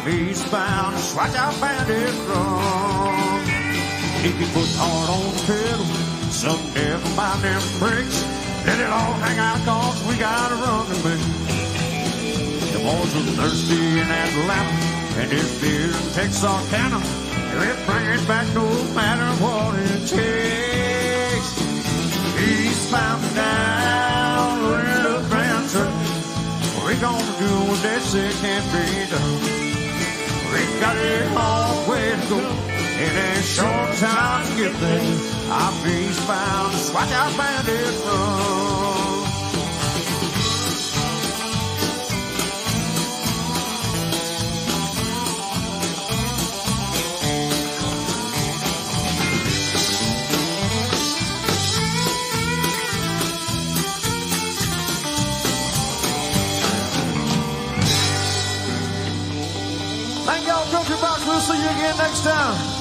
He's bound to swatch out bandits from. If you put hard on the pedal, someday find them bricks. Let it all hang out, cause we gotta run the big. The boys are thirsty in Atlanta, and this beer in Texarkana. They'll bring it back no matter what it takes. He's bound down, loaded up brand truck. What we gonna do with this? It can't be done. We got a long way to go, in a short time to get there. Our feet's bound to swatch out bandits from. Thank y'all, Country Box. We'll see you again next time.